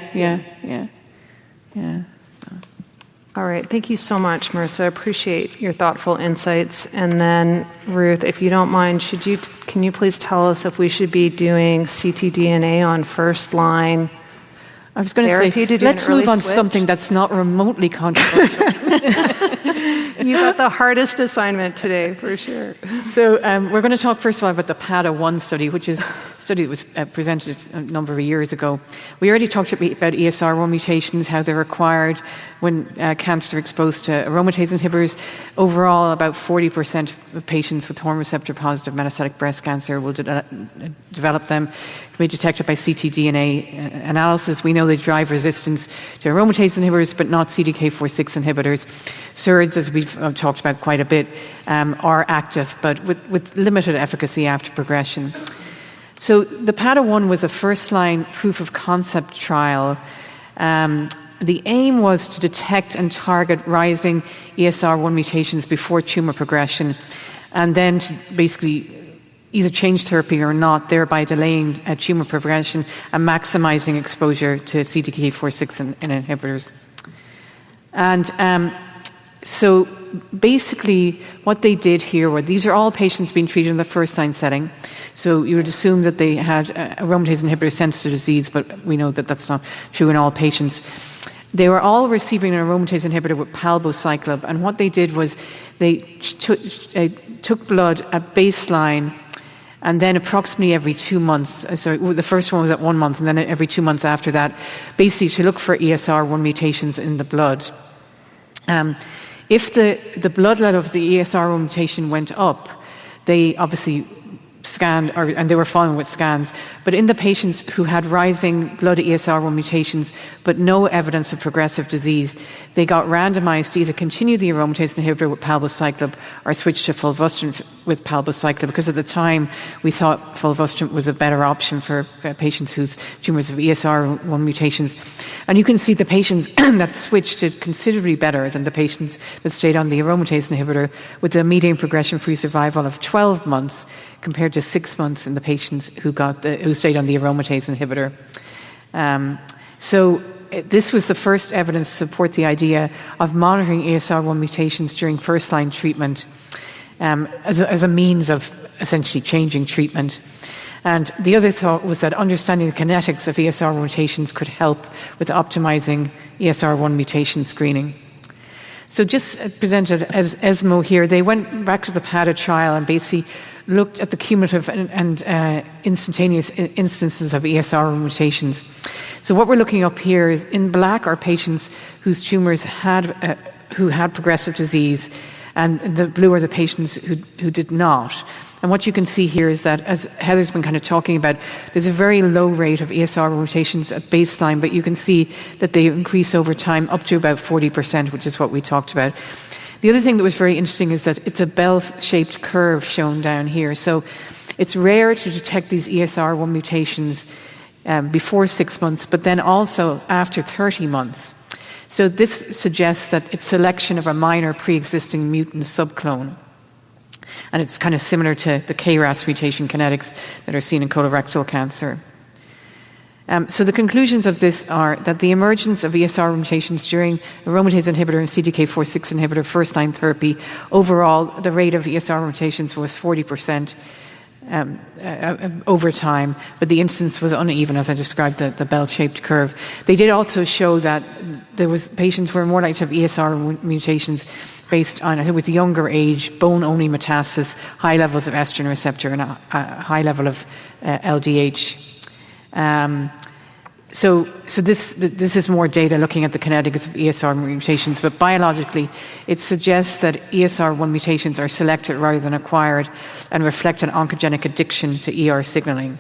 All right. Thank you so much, Marissa. I appreciate your thoughtful insights. And then, Ruth, if you don't mind, can you please tell us if we should be doing ctDNA on first line? I was going to say, let's move on to something that's not remotely controversial. You got the hardest assignment today, for sure. So we're going to talk first of all about the PADA-1 study, which is a study that was presented a number of years ago. We already talked about ESR1 mutations, how they're acquired when cancer exposed to aromatase inhibitors. Overall, about 40% of patients with hormone receptor positive metastatic breast cancer will develop them. It can be detected by ctDNA analysis. We know they drive resistance to aromatase inhibitors, but not CDK4/6 inhibitors. SERDs, as we've talked about quite a bit, are active, but with limited efficacy after progression. So the PADA-1 was a first-line proof of concept trial. The aim was to detect and target rising ESR1 mutations before tumor progression, and then to basically either change therapy or not, thereby delaying tumor progression and maximizing exposure to CDK4/6 inhibitors. And so basically what they did here were, these are all patients being treated in the first-line setting. So you would assume that they had aromatase inhibitor-sensitive disease, but we know that that's not true in all patients. They were all receiving an aromatase inhibitor with palbociclib, and what they did was they took blood at baseline, and then approximately every 2 months, the first one was at 1 month, and then every 2 months after that, basically to look for ESR1 mutations in the blood. If the blood level of the ESR1 mutation went up, they obviously scanned, and they were following with scans. But in the patients who had rising blood ESR1 mutations but no evidence of progressive disease, they got randomized to either continue the aromatase inhibitor with palbociclib or switch to fulvestrant with palbociclib, because at the time we thought fulvestrant was a better option for patients whose tumours have ESR1 mutations. And you can see the patients that switched did considerably better than the patients that stayed on the aromatase inhibitor, with a median progression-free survival of 12 months compared to 6 months in the patients who stayed on the aromatase inhibitor. So this was the first evidence to support the idea of monitoring ESR1 mutations during first-line treatment as a means of essentially changing treatment. And the other thought was that understanding the kinetics of ESR1 mutations could help with optimizing ESR1 mutation screening. So just presented as ESMO here, they went back to the PADA trial and basically looked at the cumulative and instantaneous instances of ESR1 mutations. So what we're looking up here is, in black are patients whose tumours who had progressive disease, and the blue are the patients who did not. And what you can see here is that, as Heather's been kind of talking about, there's a very low rate of ESR1 mutations at baseline, but you can see that they increase over time up to about 40%, which is what we talked about. The other thing that was very interesting is that it's a bell-shaped curve shown down here. So it's rare to detect these ESR1 mutations before 6 months, but then also after 30 months. So this suggests that it's selection of a minor pre-existing mutant subclone. And it's kind of similar to the KRAS mutation kinetics that are seen in colorectal cancer. So the conclusions of this are that the emergence of ESR mutations during aromatase inhibitor and CDK4/6 inhibitor first-line therapy, overall the rate of ESR mutations was 40% over time, but the incidence was uneven, as I described the bell-shaped curve. They did also show that patients were more likely to have ESR mutations based on, I think it was younger age, bone-only metastasis, high levels of estrogen receptor, and a high level of LDH. So this is more data looking at the kinetics of ESR mutations, but biologically it suggests that ESR1 mutations are selected rather than acquired and reflect an oncogenic addiction to ER signaling.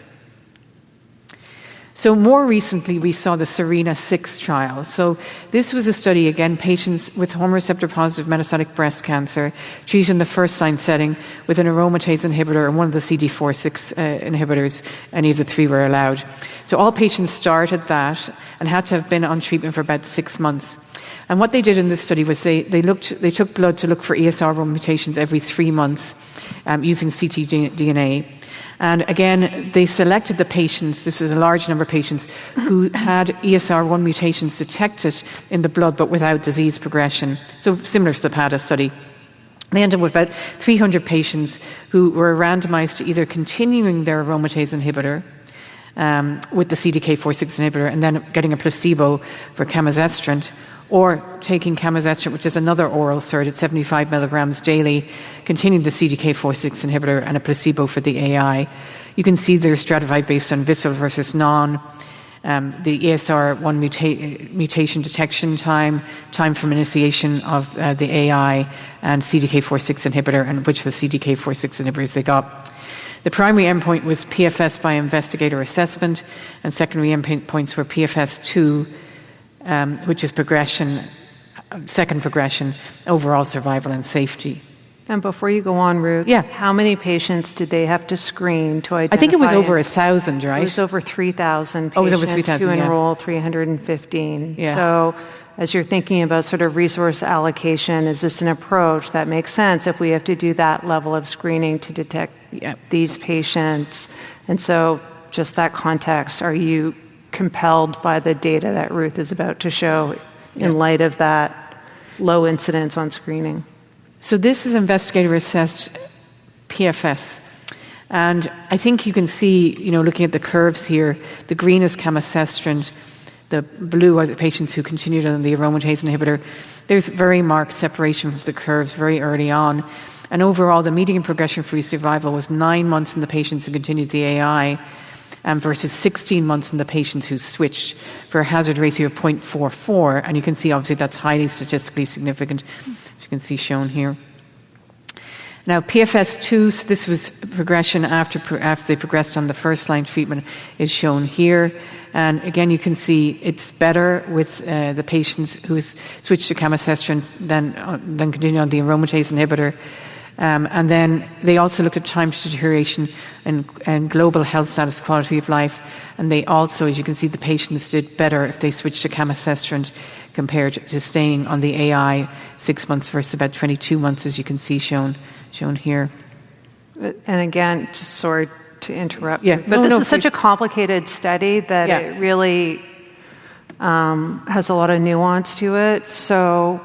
So more recently, we saw the SERENA-6 trial. So this was a study, again, patients with hormone receptor-positive metastatic breast cancer treated in the first-line setting with an aromatase inhibitor and one of the CDK4/6 inhibitors. Any of the three were allowed. So all patients started that and had to have been on treatment for about 6 months. And what they did in this study was they took blood to look for ESR1 mutations every 3 months using ctDNA. And again, they selected the patients, this was a large number of patients, who had ESR1 mutations detected in the blood but without disease progression. So similar to the PADA study. They ended up with about 300 patients who were randomized to either continuing their aromatase inhibitor with the CDK4/6 inhibitor and then getting a placebo for camizestrant, or taking camizestrant, which is another oral SERD at 75 milligrams daily, continuing the CDK4/6 inhibitor, and a placebo for the AI. You can see they're stratified based on visceral versus non, the ESR1 mutation detection time from initiation of the AI, and CDK4/6 inhibitor, and which the CDK4/6 inhibitors they got. The primary endpoint was PFS by investigator assessment, and secondary endpoints were PFS2, which is second progression, overall survival and safety. And before you go on, Ruth, how many patients did they have to screen to identify? I think it was over 1,000, right? It was over 3,000 patients it was over 3,000, to enroll 315. Yeah. So as you're thinking about sort of resource allocation, is this an approach that makes sense if we have to do that level of screening to detect these patients? And so just that context, are you compelled by the data that Ruth is about to show in light of that low incidence on screening? So this is investigator-assessed PFS. And I think you can see, looking at the curves here, the green is camizestrant, the blue are the patients who continued on the aromatase inhibitor. There's very marked separation from the curves very early on. And overall, the median progression-free survival was 9 months in the patients who continued the AI, versus 16 months in the patients who switched, for a hazard ratio of 0.44. And you can see, obviously, that's highly statistically significant, as you can see shown here. Now, PFS2, so this was progression after they progressed on the first-line treatment, is shown here. And again, you can see it's better with the patients who switched to camizestrant than continue on the aromatase inhibitor. And then they also looked at time to deterioration and global health status, quality of life. And they also, as you can see, the patients did better if they switched to camizestrant compared to staying on the AI 6 months versus about 22 months, as you can see shown here. And again, just sorry to interrupt, yeah. but this is such a complicated study that it really has a lot of nuance to it. So,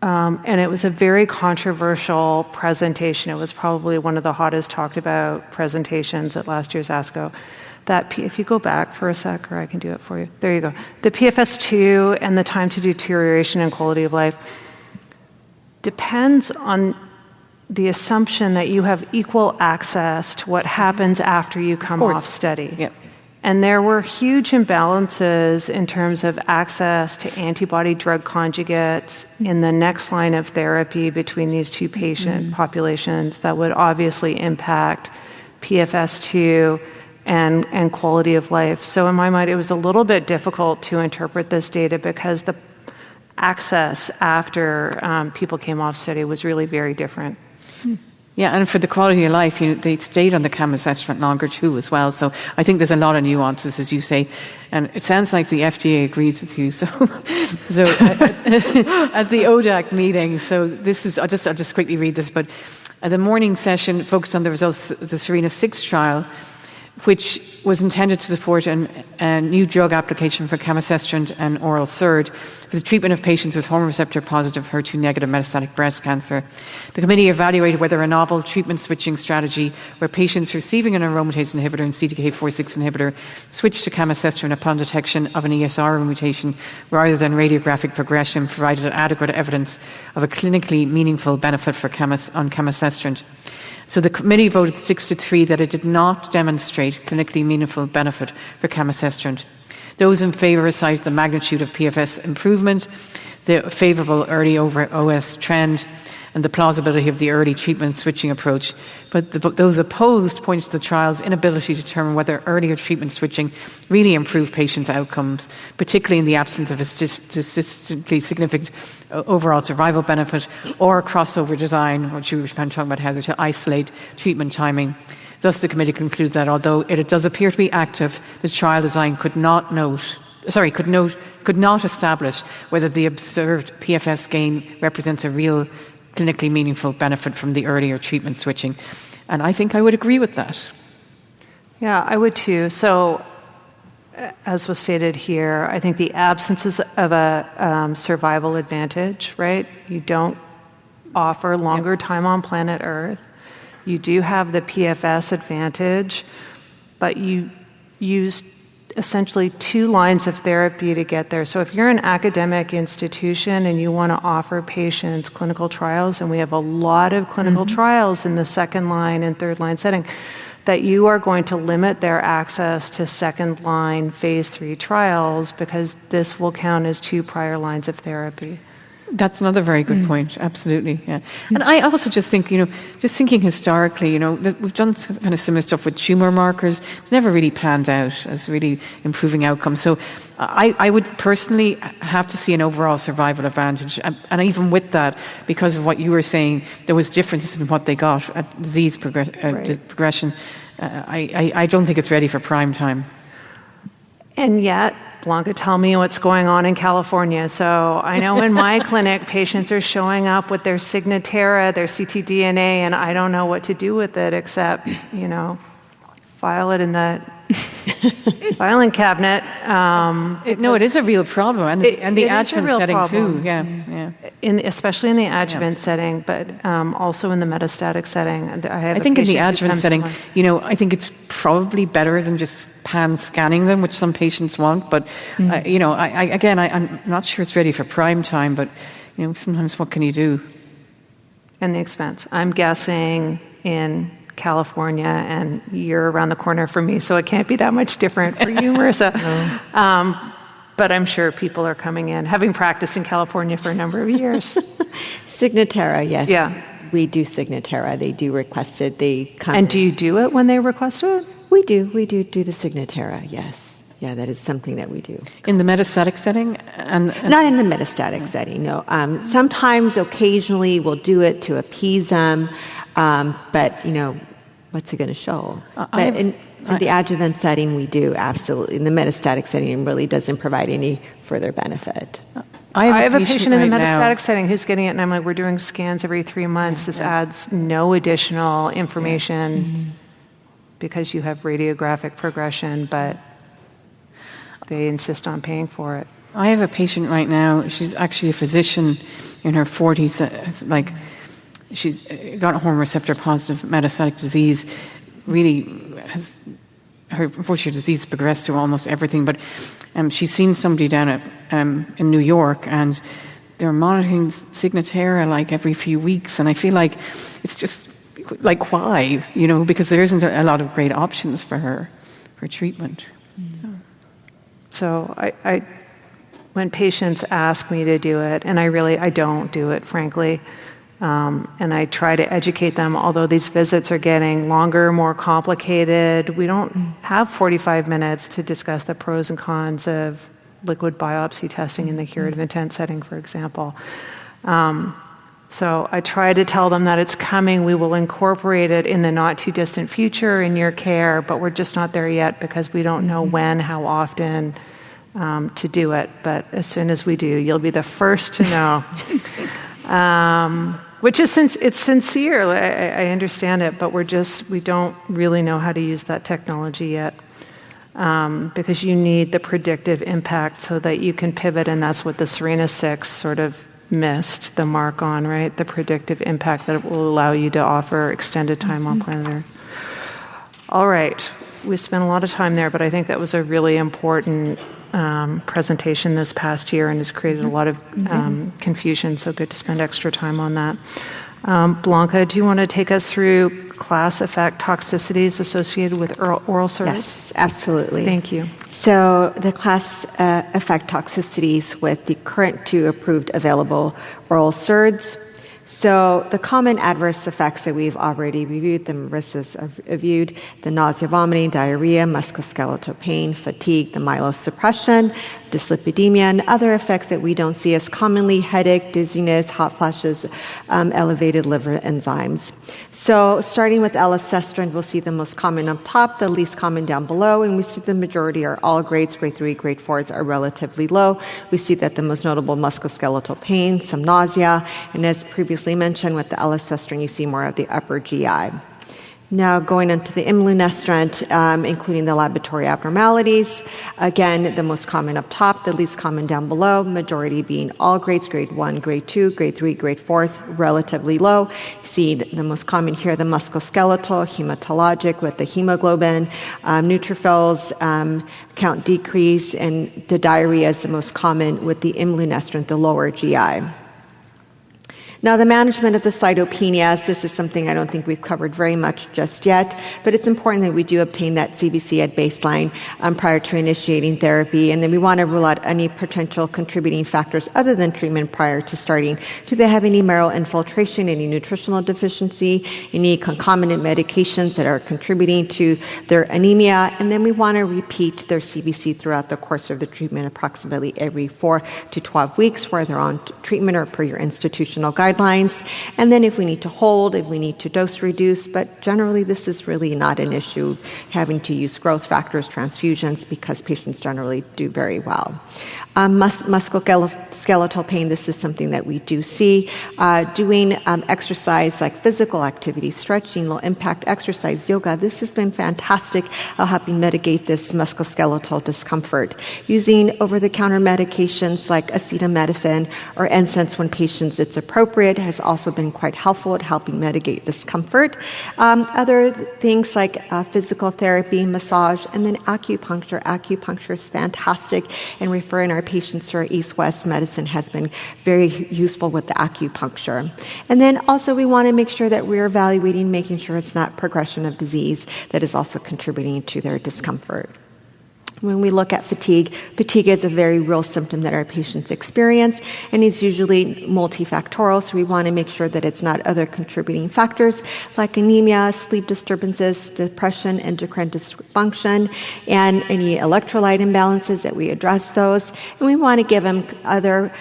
and it was a very controversial presentation. It was probably one of the hottest talked about presentations at last year's ASCO. If you go back for a sec, or I can do it for you. There you go. The PFS2 and the time to deterioration and quality of life depends on the assumption that you have equal access to what happens after you come off study. Yep. And there were huge imbalances in terms of access to antibody drug conjugates in the next line of therapy between these two patient populations that would obviously impact PFS2 and quality of life. So in my mind, it was a little bit difficult to interpret this data because the access after people came off study was really very different. Yeah, and for the quality of life, they stayed on the camizestrant longer too as well. So I think there's a lot of nuances, as you say. And it sounds like the FDA agrees with you. So at the ODAC meeting, so this is, I'll just quickly read this, but the morning session focused on the results of the SERENA-6 trial, which was intended to support a new drug application for camizestrant and oral SERD for the treatment of patients with hormone receptor positive, HER2 negative metastatic breast cancer. The committee evaluated whether a novel treatment switching strategy where patients receiving an aromatase inhibitor and CDK4/6 inhibitor switched to camizestrant upon detection of an ESR mutation rather than radiographic progression provided adequate evidence of a clinically meaningful benefit for on camizestrant. So the committee voted 6-3 that it did not demonstrate clinically meaningful benefit for camizestrant. Those in favour cited the magnitude of PFS improvement, the favourable early over OS trend, and the plausibility of the early treatment switching approach. But those opposed pointed to the trial's inability to determine whether earlier treatment switching really improved patients' outcomes, particularly in the absence of a statistically significant overall survival benefit or crossover design, which we were kind of talking about, how to isolate treatment timing. Thus, the committee concludes that although it does appear to be active, the trial design could not establish whether the observed PFS gain represents a real clinically meaningful benefit from the earlier treatment switching. And I think I would agree with that. Yeah, I would too. So, as was stated here, I think the absence of a survival advantage, right? You don't offer longer time on planet Earth. You do have the PFS advantage, but you use essentially 2 lines of therapy to get there. So if you're an academic institution and you want to offer patients clinical trials, and we have a lot of clinical trials in the second line and third line setting, that you are going to limit their access to second line phase 3 trials because this will count as 2 prior lines of therapy. That's another very good point. Absolutely, yeah. And I also just think, just thinking historically, that we've done kind of similar stuff with tumor markers. It's never really panned out as really improving outcomes. So I would personally have to see an overall survival advantage. And even with that, because of what you were saying, there was differences in what they got at disease progression. I don't think it's ready for prime time. And yet, Blanca, tell me what's going on in California. So I know in my clinic, patients are showing up with their Signatera, their ctDNA, and I don't know what to do with it except, file it in the filing cabinet. It is a real problem, and the adjuvant setting problem. too. Yeah. Especially in the adjuvant setting, but also in the metastatic setting. I think in the adjuvant setting, I think it's probably better than just pan scanning them, which some patients want. But I'm not sure it's ready for prime time. But sometimes what can you do? And the expense. I'm guessing in California, and you're around the corner from me, so it can't be that much different for you, Marissa. No. But I'm sure people are coming in, having practiced in California for a number of years. Signatera, yes. Yeah. we do Signatera. They do request it. They come. And do you do it when they request it? We do the Signatera, yes. Yeah, that is something that we do. In the metastatic setting? And Not in the metastatic setting, no. Sometimes, occasionally, we'll do it to appease them, but, what's it going to show? But in the adjuvant setting, we do, absolutely. In the metastatic setting, it really doesn't provide any further benefit. I have a patient in the metastatic setting who's getting it, and I'm like, we're doing scans every 3 months. This adds no additional information because you have radiographic progression, but they insist on paying for it. I have a patient right now. She's actually a physician in her 40s. She's got hormone receptor positive metastatic disease. Really has unfortunately disease progressed through almost everything. But she's seen somebody down at in New York, and they're monitoring Signatera like every few weeks. And I feel like it's just like why, because there isn't a lot of great options for her for treatment. So I when patients ask me to do it, and I don't do it, frankly, and I try to educate them, although these visits are getting longer, more complicated. We don't have 45 minutes to discuss the pros and cons of liquid biopsy testing in the curative intent setting, for example. So I try to tell them that it's coming. We will incorporate it in the not too distant future in your care, but we're just not there yet because we don't know when, how often to do it. But as soon as we do, you'll be the first to know. Which is it's sincere. I understand it, but we don't really know how to use that technology yet. Because you need the predictive impact so that you can pivot, and that's what the SERENA-6 sort of missed the mark on, right? The predictive impact that it will allow you to offer extended time on planet Earth. All right, we spent a lot of time there, but I think that was a really important presentation this past year and has created a lot of confusion, so good to spend extra time on that. Blanca, do you want to take us through class effect toxicities associated with oral SERDs? Yes, absolutely. Thank you. So the class effect toxicities with the current 2 approved available oral SERDs. So the common adverse effects that we've already reviewed, the Marissa's reviewed, the nausea, vomiting, diarrhea, musculoskeletal pain, fatigue, the myelosuppression, dyslipidemia, and other effects that we don't see as commonly, headache, dizziness, hot flashes, elevated liver enzymes. So starting with elacestrant, we'll see the most common up top, the least common down below, and we see the majority are all grades, grade 3, grade 4s are relatively low. We see that the most notable musculoskeletal pain, some nausea, and as previously mentioned with the elacestrant, you see more of the upper GI. Now going into the imlunestrant, including the laboratory abnormalities. Again, the most common up top, the least common down below, majority being all grades, grade 1, grade 2, grade 3, grade 4, relatively low. See the most common here, the musculoskeletal, hematologic with the hemoglobin, neutrophils, count decrease, and the diarrhea is the most common with the imlunestrant, the lower GI. Now, the management of the cytopenias, this is something I don't think we've covered very much just yet, but it's important that we do obtain that CBC at baseline prior to initiating therapy, and then we want to rule out any potential contributing factors other than treatment prior to starting. Do they have any marrow infiltration, any nutritional deficiency, any concomitant medications that are contributing to their anemia? And then we want to repeat their CBC throughout the course of the treatment, approximately every 4 to 12 weeks, where they're on treatment or per your institutional guidelines. And then if we need to hold, if we need to dose reduce, but generally this is really not an issue, having to use growth factors, transfusions, because patients generally do very well. Musculoskeletal pain, this is something that we do see. Doing exercise like physical activity, stretching, low impact exercise, yoga, this has been fantastic helping mitigate this musculoskeletal discomfort. Using over-the-counter medications like acetaminophen or NSAIDs when patients it's appropriate has also been quite helpful at helping mitigate discomfort. Other things like physical therapy, massage, and then acupuncture. Acupuncture is fantastic, and referring our patients to our East-West medicine has been very useful with the acupuncture. And then also we want to make sure that we're evaluating, making sure it's not progression of disease that is also contributing to their discomfort. When we look at fatigue, fatigue is a very real symptom that our patients experience, and it's usually multifactorial, so we want to make sure that it's not other contributing factors like anemia, sleep disturbances, depression, endocrine dysfunction, and any electrolyte imbalances, that we address those. And we want to give them other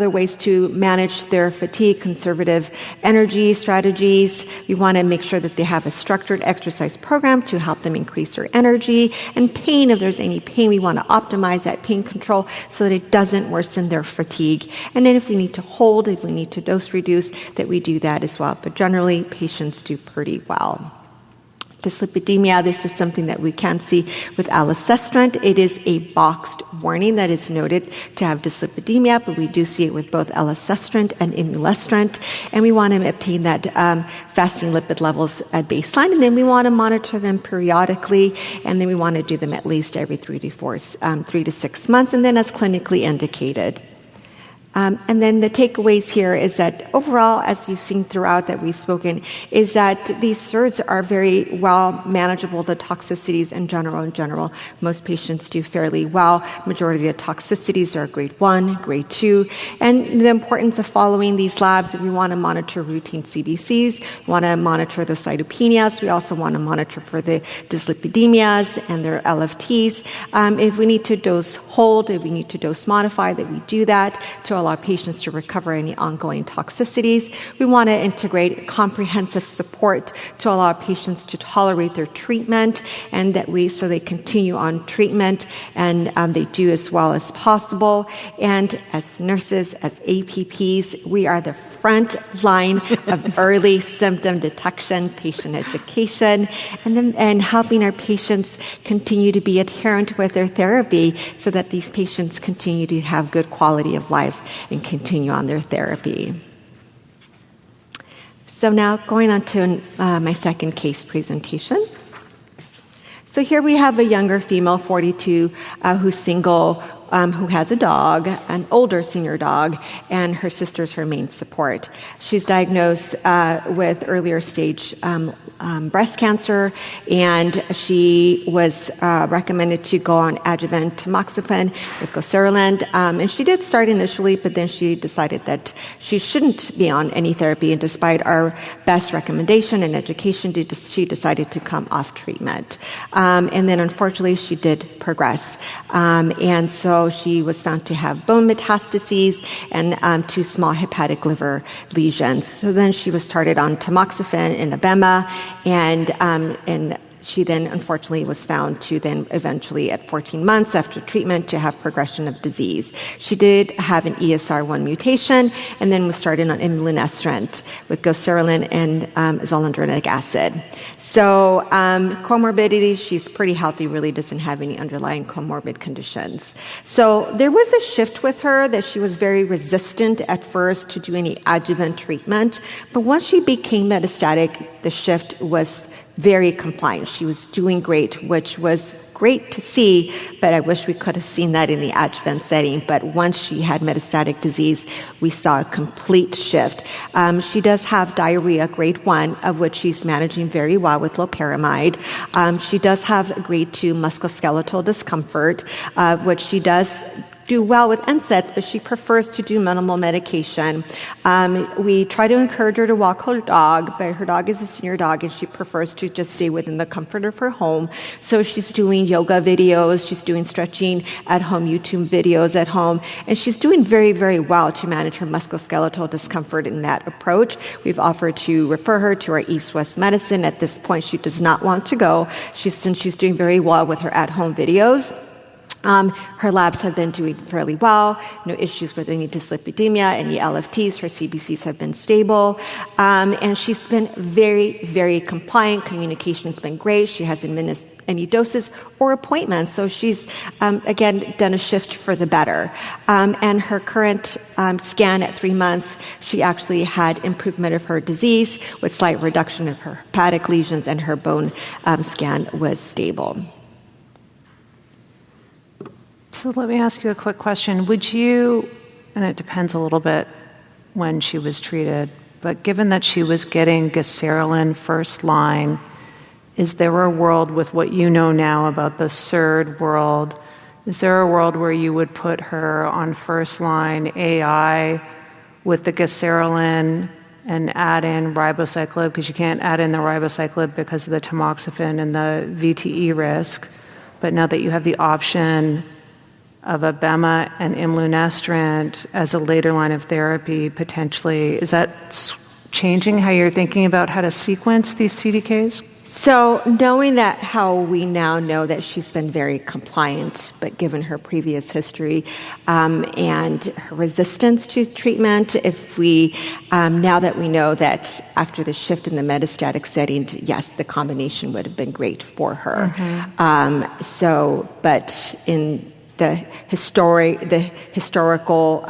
ways to manage their fatigue, conservative energy strategies. We want to make sure that they have a structured exercise program to help them increase their energy. And pain, if there's any pain, we want to optimize that pain control so that it doesn't worsen their fatigue. And then if we need to hold, if we need to dose reduce, that we do that as well. But generally, patients do pretty well. Dyslipidemia, this is something that we can see with elacestrant. It is a boxed warning that is noted to have dyslipidemia, but we do see it with both elacestrant and imlunestrant. And we want to obtain that fasting lipid levels at baseline, and then we want to monitor them periodically, and then we want to do them at least every 3 to 6 months, and then as clinically indicated. And then the takeaways here is that overall, as you've seen throughout that we've spoken, is that these SERDs are very well manageable, the toxicities in general. Most patients do fairly well. Majority of the toxicities are grade 1, grade 2. And the importance of following these labs, we want to monitor routine CBCs, we want to monitor the cytopenias, we also want to monitor for the dyslipidemias and their LFTs. If we need to dose hold, if we need to dose modify, that we do that to allow patients to recover any ongoing toxicities. We want to integrate comprehensive support to allow patients to tolerate their treatment, and so they continue on treatment and they do as well as possible. And as nurses, as APPs, we are the front line of early symptom detection, patient education, and helping our patients continue to be adherent with their therapy so that these patients continue to have good quality of life and continue on their therapy. So now going on to my second case presentation. So here we have a younger female, 42, who's single, who has a dog, an older senior dog, and her sister's her main support. She's diagnosed with earlier stage breast cancer, and she was recommended to go on Adjuvant tamoxifen with goserelin. And she did start initially, but then she decided that she shouldn't be on any therapy, and despite our best recommendation and education, she decided to come off treatment. And then unfortunately, she did progress. And so she was found to have bone metastases and 2 small hepatic liver lesions. So then she was started on tamoxifen and abema, and she then unfortunately was found to then eventually at 14 months after treatment to have progression of disease. She did have an ESR1 mutation and then was started on imlunestrant with goserelin and zoledronic acid. So comorbidity, she's pretty healthy, really doesn't have any underlying comorbid conditions. So there was a shift with her that she was very resistant at first to do any adjuvant treatment, but once she became metastatic, the shift was very compliant. She was doing great, which was great to see, but I wish we could have seen that in the adjuvant setting. But once she had metastatic disease, we saw a complete shift. She does have diarrhea grade 1, of which she's managing very well with loperamide. She does have grade 2 musculoskeletal discomfort, which she does do well with NSAIDs, but she prefers to do minimal medication. We try to encourage her to walk her dog, but her dog is a senior dog and she prefers to just stay within the comfort of her home. So she's doing yoga videos, she's doing stretching at home, YouTube videos at home, and she's doing very, very well to manage her musculoskeletal discomfort in that approach. We've offered to refer her to our East-West medicine. At this point, she does not want to go. Since she's doing very well with her at-home videos. Her labs have been doing fairly well, no issues with any dyslipidemia, any LFTs, her CBCs have been stable, and she's been very, very compliant. Communication's been great. She hasn't missed any doses or appointments, so she's, again, done a shift for the better. And her current scan at 3 months, she actually had improvement of her disease with slight reduction of her hepatic lesions, and her bone scan was stable. So let me ask you a quick question. Would you, and it depends a little bit when she was treated, but given that she was getting goserelin first line is there a world with what you know now about the SERD world? Is there a world where you would put her on first-line AI with the gaserelin and add in ribociclib, because you can't add in the ribociclib because of the tamoxifen and the VTE risk. But now that you have the option of abema and imlunestrant as a later line of therapy, potentially, is that changing how you're thinking about how to sequence these CDKs? So knowing that, how we now know that she's been very compliant, but given her previous history and her resistance to treatment, if we, now that we know that after the shift in the metastatic setting, yes, the combination would have been great for her. But in the historical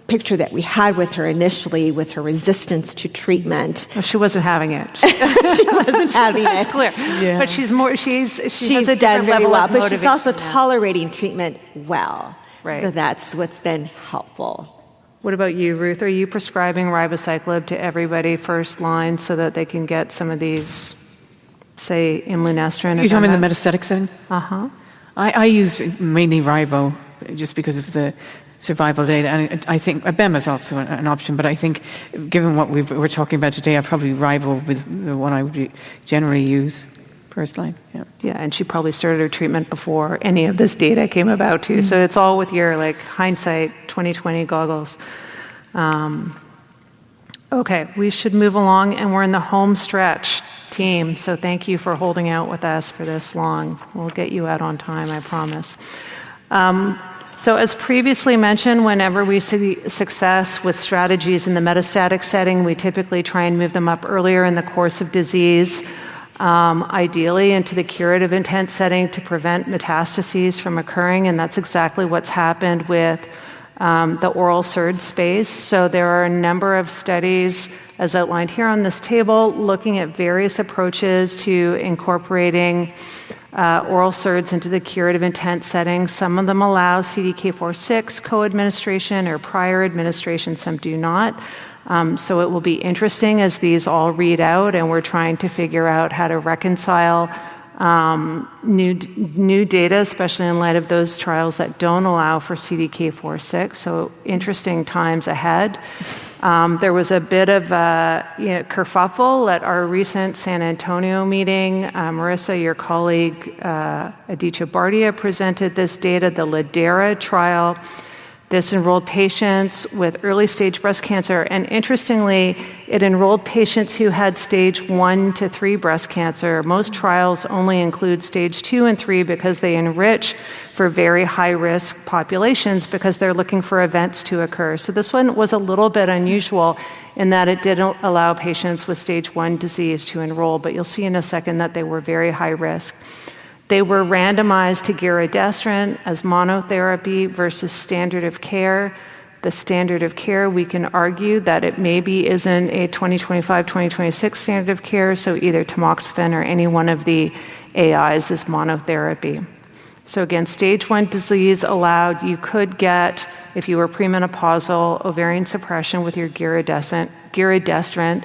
picture that we had with her initially, with her resistance to treatment. Well, she wasn't having it. She wasn't having it. That's clear. Yeah. But she's has a done different very level well, of but motivation. she's also tolerating treatment well. Right. So that's what's been helpful. What about you, Ruth? Are you prescribing ribociclib to everybody first line so that they can get some of these, say, imlunestrant? You're talking in the metastatic setting? Uh-huh. I use mainly ribo just because of the survival data, and I think abema is also an option, but I think given what we're talking about today, I probably ribo with the one I would generally use first line. Yeah, and she probably started her treatment before any of this data came about too. So it's all with your hindsight 2020 goggles. Okay, we should move along, and we're in the home stretch, team. So thank you for holding out with us for this long. We'll get you out on time, I promise. So as previously mentioned, whenever we see success with strategies in the metastatic setting, we typically try and move them up earlier in the course of disease, ideally into the curative intent setting to prevent metastases from occurring, and that's exactly what's happened with the oral SERD space. So there are a number of studies, as outlined here on this table, looking at various approaches to incorporating oral SERDs into the curative intent setting. Some of them allow CDK4/6 co-administration or prior administration, some do not. So it will be interesting as these all read out, and we're trying to figure out how to reconcile new data, especially in light of those trials that don't allow for CDK4/6. So interesting times ahead. There was a bit of kerfuffle at our recent San Antonio meeting. Marissa, your colleague, Aditya Bardia, presented this data, the lidERA trial. This enrolled patients with early-stage breast cancer, and interestingly, it enrolled patients who had stage 1 to 3 breast cancer. Most trials only include stage 2 and 3 because they enrich for very high-risk populations because they're looking for events to occur. So this one was a little bit unusual in that it didn't allow patients with stage 1 disease to enroll, but you'll see in a second that they were very high risk. They were randomized to giredestrant as monotherapy versus standard of care. The standard of care, we can argue that it maybe isn't a 2025-2026 standard of care, so either tamoxifen or any one of the AIs is monotherapy. So again, stage 1 disease allowed. You could get, if you were premenopausal, ovarian suppression with your giredestrant.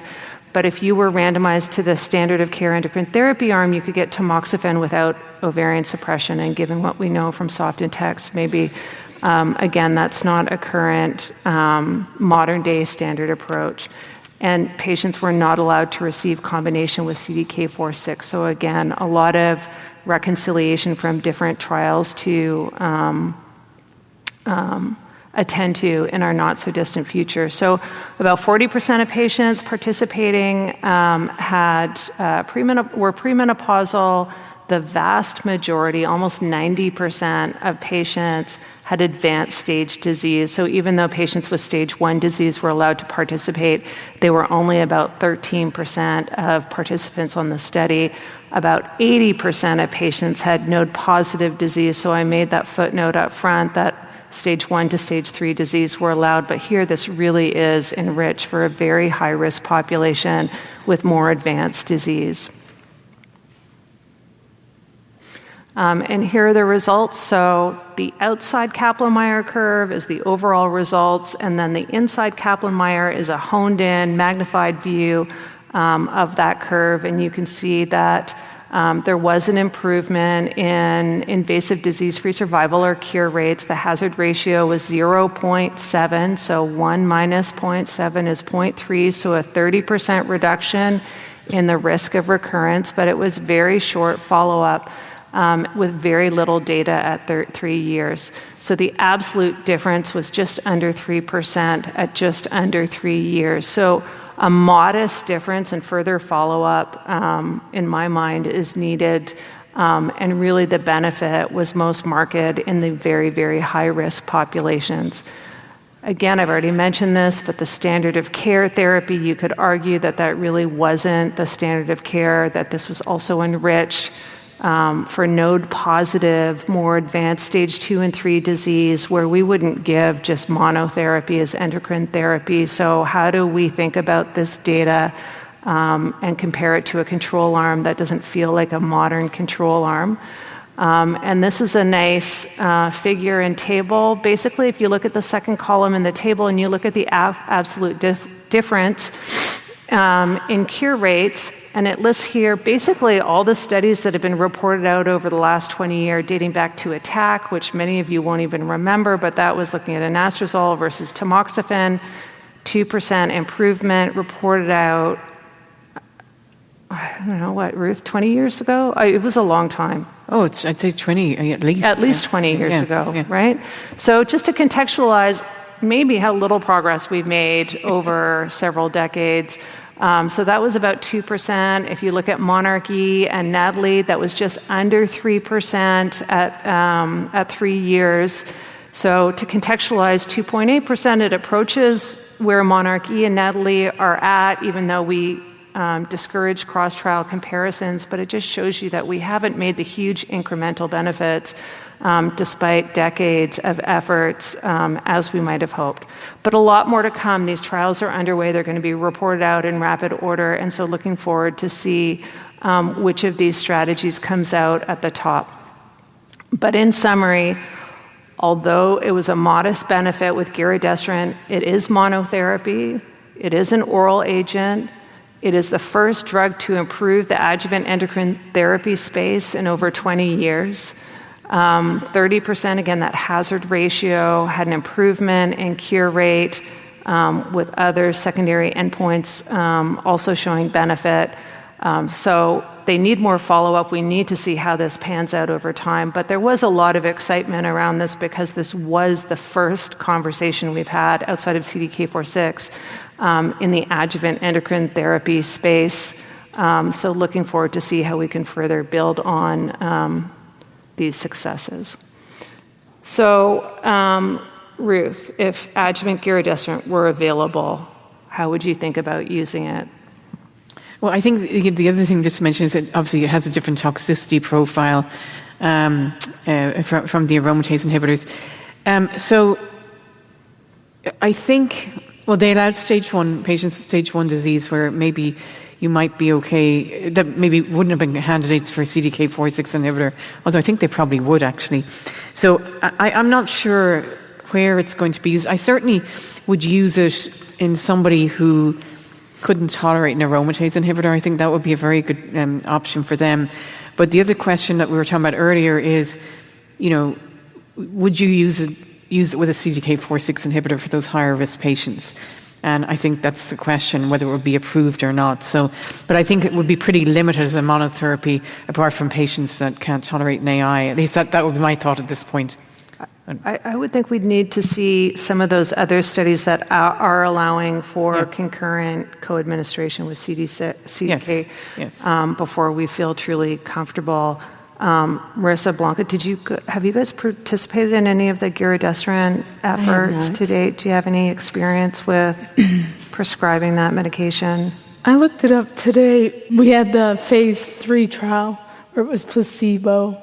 But if you were randomized to the standard of care endocrine therapy arm, you could get tamoxifen without ovarian suppression. And given what we know from soft and text, maybe, again, that's not a current modern-day standard approach. And patients were not allowed to receive combination with CDK4/6. So again, a lot of reconciliation from different trials to attend to in our not-so-distant future. So about 40% of patients participating were premenopausal. The vast majority, almost 90% of patients had advanced stage disease. So even though patients with stage 1 disease were allowed to participate, they were only about 13% of participants on the study. About 80% of patients had node-positive disease. So I made that footnote up front that stage 1 to stage 3 disease were allowed, but here this really is enriched for a very high-risk population with more advanced disease. And here are the results. So the outside Kaplan-Meier curve is the overall results, and then the inside Kaplan-Meier is a honed-in, magnified view of that curve, and you can see that there was an improvement in invasive disease-free survival or cure rates. The hazard ratio was 0.7, so 1 minus 0.7 is 0.3, so a 30% reduction in the risk of recurrence, but it was very short follow-up with very little data at 3 years. So the absolute difference was just under 3% at just under 3 years. So a modest difference and further follow-up, in my mind, is needed, and really the benefit was most marked in the very, very high-risk populations. Again, I've already mentioned this, but the standard of care therapy, you could argue that that really wasn't the standard of care, that this was also enriched for node-positive, more advanced stage 2 and 3 disease, where we wouldn't give just monotherapy as endocrine therapy. So how do we think about this data and compare it to a control arm that doesn't feel like a modern control arm? And this is a nice figure and table. Basically, if you look at the second column in the table and you look at the absolute difference in cure rates, and it lists here basically all the studies that have been reported out over the last 20 years, dating back to ATTACK, which many of you won't even remember, but that was looking at anastrozole versus tamoxifen, 2% improvement reported out, I don't know what, Ruth, 20 years ago? It was a long time. Oh, I'd say 20, at least. At least 20 years ago, right? So just to contextualize maybe how little progress we've made over several decades. So that was about 2%. If you look at Monarchy and Natalie, that was just under 3% at 3 years. So to contextualize, 2.8%, it approaches where Monarchy and Natalie are at, even though we discourage cross-trial comparisons, but it just shows you that we haven't made the huge incremental benefits despite decades of efforts as we might have hoped. But a lot more to come. These trials are underway. They're going to be reported out in rapid order, and so looking forward to see which of these strategies comes out at the top. But in summary, although it was a modest benefit with giredestrant, it is monotherapy, it is an oral agent, it is the first drug to improve the adjuvant endocrine therapy space in over 20 years. 30%, again, that hazard ratio had an improvement in cure rate with other secondary endpoints also showing benefit. So they need more follow-up. We need to see how this pans out over time. But there was a lot of excitement around this because this was the first conversation we've had outside of CDK4/6 in the adjuvant endocrine therapy space. So looking forward to see how we can further build on these successes. So, Ruth, if adjuvant giredestrant were available, how would you think about using it? Well, I think the other thing just to mention is that obviously it has a different toxicity profile from the aromatase inhibitors. So I think, well, they allowed patients with stage 1 disease where maybe you might be okay, that maybe wouldn't have been candidates for a CDK4/6 inhibitor, although I think they probably would actually. So I'm not sure where it's going to be used. I certainly would use it in somebody who couldn't tolerate an aromatase inhibitor. I think that would be a very good option for them. But the other question that we were talking about earlier is, would you use it with a CDK4/6 inhibitor for those higher risk patients? And I think that's the question, whether it would be approved or not. So, but I think it would be pretty limited as a monotherapy, apart from patients that can't tolerate an AI. At least that would be my thought at this point. I would think we'd need to see some of those other studies that are allowing for concurrent co-administration with CDK before we feel truly comfortable. Marissa, Blanca, have you guys participated in any of the giredestrant efforts to date? Do you have any experience with prescribing that medication? I looked it up today. We had the phase 3 trial where it was placebo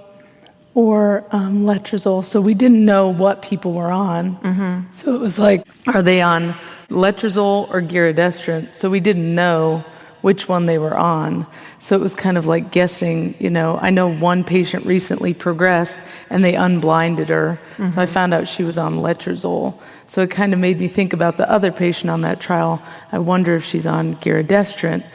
or letrozole, so we didn't know what people were on. Mm-hmm. So it was like, are they on letrozole or giredestrant? So we didn't know which one they were on. So it was kind of like guessing, I know one patient recently progressed and they unblinded her. Mm-hmm. So I found out she was on letrozole. So it kind of made me think about the other patient on that trial. I wonder if she's on giredestrant.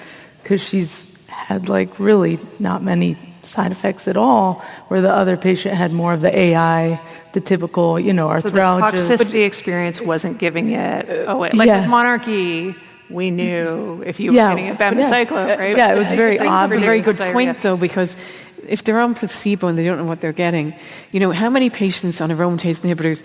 because she's had like really not many side effects at all, where the other patient had more of the AI, the typical, arthralgia. So the toxicity experience wasn't giving it away. Like with Monarchy, we knew if you were getting a abemaciclib, right? Yeah, it was very odd. A very good point, though, because if they're on placebo and they don't know what they're getting, how many patients on aromatase inhibitors,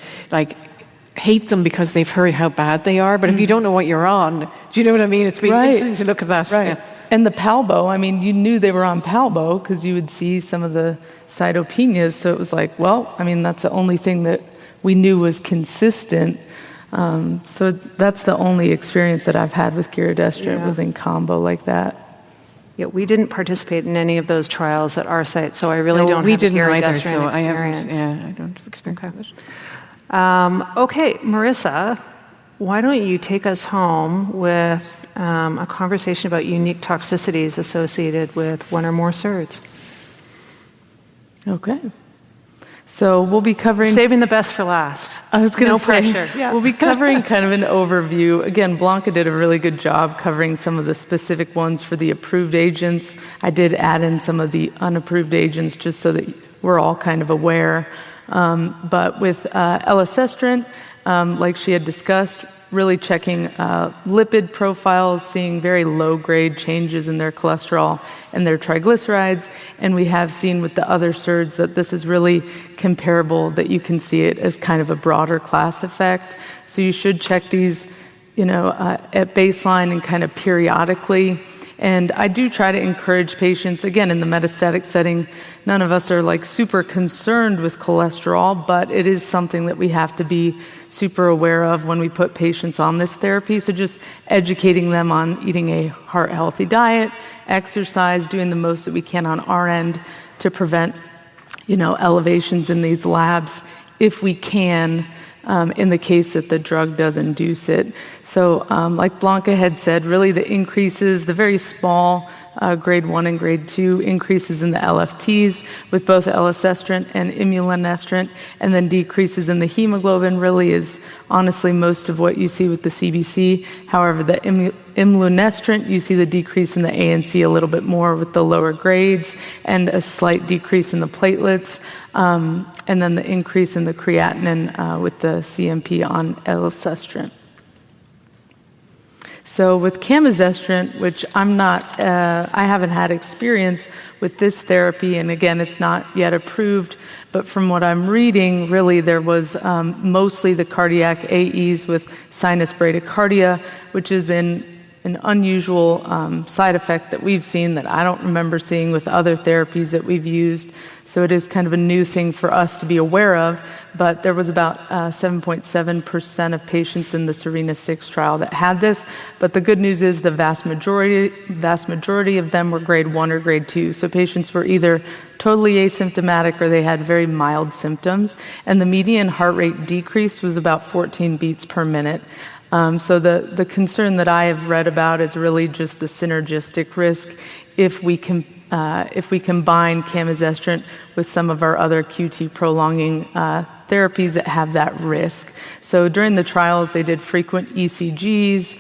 hate them because they've heard how bad they are, but if you don't know what you're on, do you know what I mean? It's really interesting to look at that. Right. Yeah. And the Palbo, you knew they were on Palbo because you would see some of the cytopenias. So it was like, that's the only thing that we knew was consistent. So that's the only experience that I've had with giredestrant was in combo like that. Yeah, we didn't participate in any of those trials at our site, so I really don't have giredestrant experience. I don't have experience with it. Okay, Marissa, why don't you take us home with a conversation about unique toxicities associated with one or more SERDs. Okay. So we'll be covering... Saving the best for last. I was going to say, pressure. Yeah. We'll be covering kind of an overview. Again, Blanca did a really good job covering some of the specific ones for the approved agents. I did add in some of the unapproved agents just so that we're all kind of aware. But with elacestrant, like she had discussed, really checking lipid profiles, seeing very low-grade changes in their cholesterol and their triglycerides. And we have seen with the other SERDs that this is really comparable, that you can see it as kind of a broader class effect. So you should check these, at baseline and kind of periodically. And I do try to encourage patients, again, in the metastatic setting, none of us are super concerned with cholesterol, but it is something that we have to be super aware of when we put patients on this therapy. So just educating them on eating a heart-healthy diet, exercise, doing the most that we can on our end to prevent, elevations in these labs if we can, in the case that the drug does induce it. So like Blanca had said, really the increases, the very small grade 1 and grade 2 increases in the LFTs with both elacestrant and imlunestrant, and then decreases in the hemoglobin really is honestly most of what you see with the CBC. However, the imlunestrant, you see the decrease in the ANC a little bit more with the lower grades and a slight decrease in the platelets, and then the increase in the creatinine with the CMP on elacestrant. So with camizestrant, which I haven't had experience with this therapy, and again, it's not yet approved, but from what I'm reading, really there was mostly the cardiac AEs with sinus bradycardia, which is an unusual side effect that we've seen that I don't remember seeing with other therapies that we've used. So it is kind of a new thing for us to be aware of, but there was about 7.7% of patients in the SERENA-6 trial that had this. But the good news is the vast majority of them were grade 1 or grade 2. So patients were either totally asymptomatic or they had very mild symptoms. And the median heart rate decrease was about 14 beats per minute. So the concern that I have read about is really just the synergistic risk if we combine camizestrant with some of our other QT prolonging therapies that have that risk. So during the trials, they did frequent ECGs,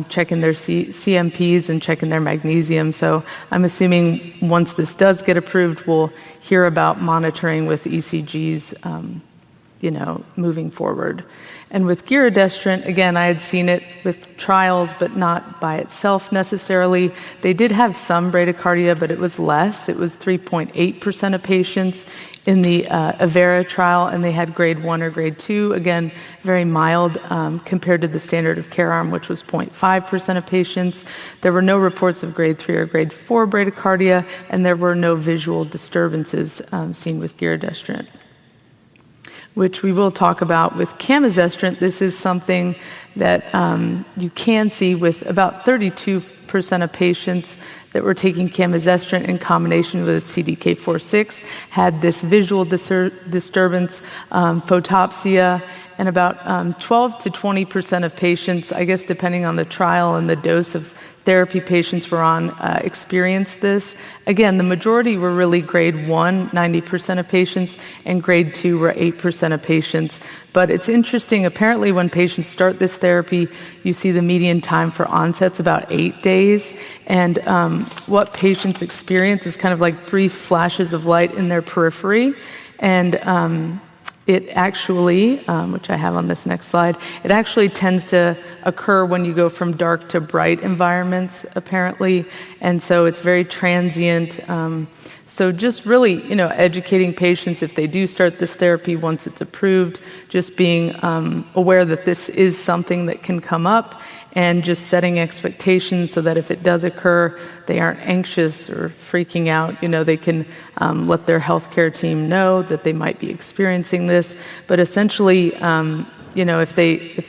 checking their CMPs and checking their magnesium. So I'm assuming once this does get approved, we'll hear about monitoring with ECGs, moving forward. And with giredestrant, again, I had seen it with trials, but not by itself necessarily. They did have some bradycardia, but it was less. It was 3.8% of patients in the Avera trial, and they had grade 1 or grade 2. Again, very mild compared to the standard of care arm, which was 0.5% of patients. There were no reports of grade 3 or grade 4 bradycardia, and there were no visual disturbances seen with giredestrant, which we will talk about with camizestrant. This is something that you can see with about 32% of patients that were taking camizestrant in combination with CDK4/6 had this visual disturbance, photopsia, and about 12 to 20% of patients, I guess depending on the trial and the dose of therapy patients were on experienced this. Again, the majority were really grade 1, 90% of patients, and grade 2 were 8% of patients. But it's interesting, apparently when patients start this therapy, you see the median time for onset's about 8 days. And what patients experience is kind of like brief flashes of light in their periphery. And it actually, which I have on this next slide, it actually tends to occur when you go from dark to bright environments, apparently, and so it's very transient. So just really, educating patients if they do start this therapy once it's approved, just being aware that this is something that can come up, and just setting expectations so that if it does occur, they aren't anxious or freaking out. They can let their healthcare team know that they might be experiencing this. But essentially, if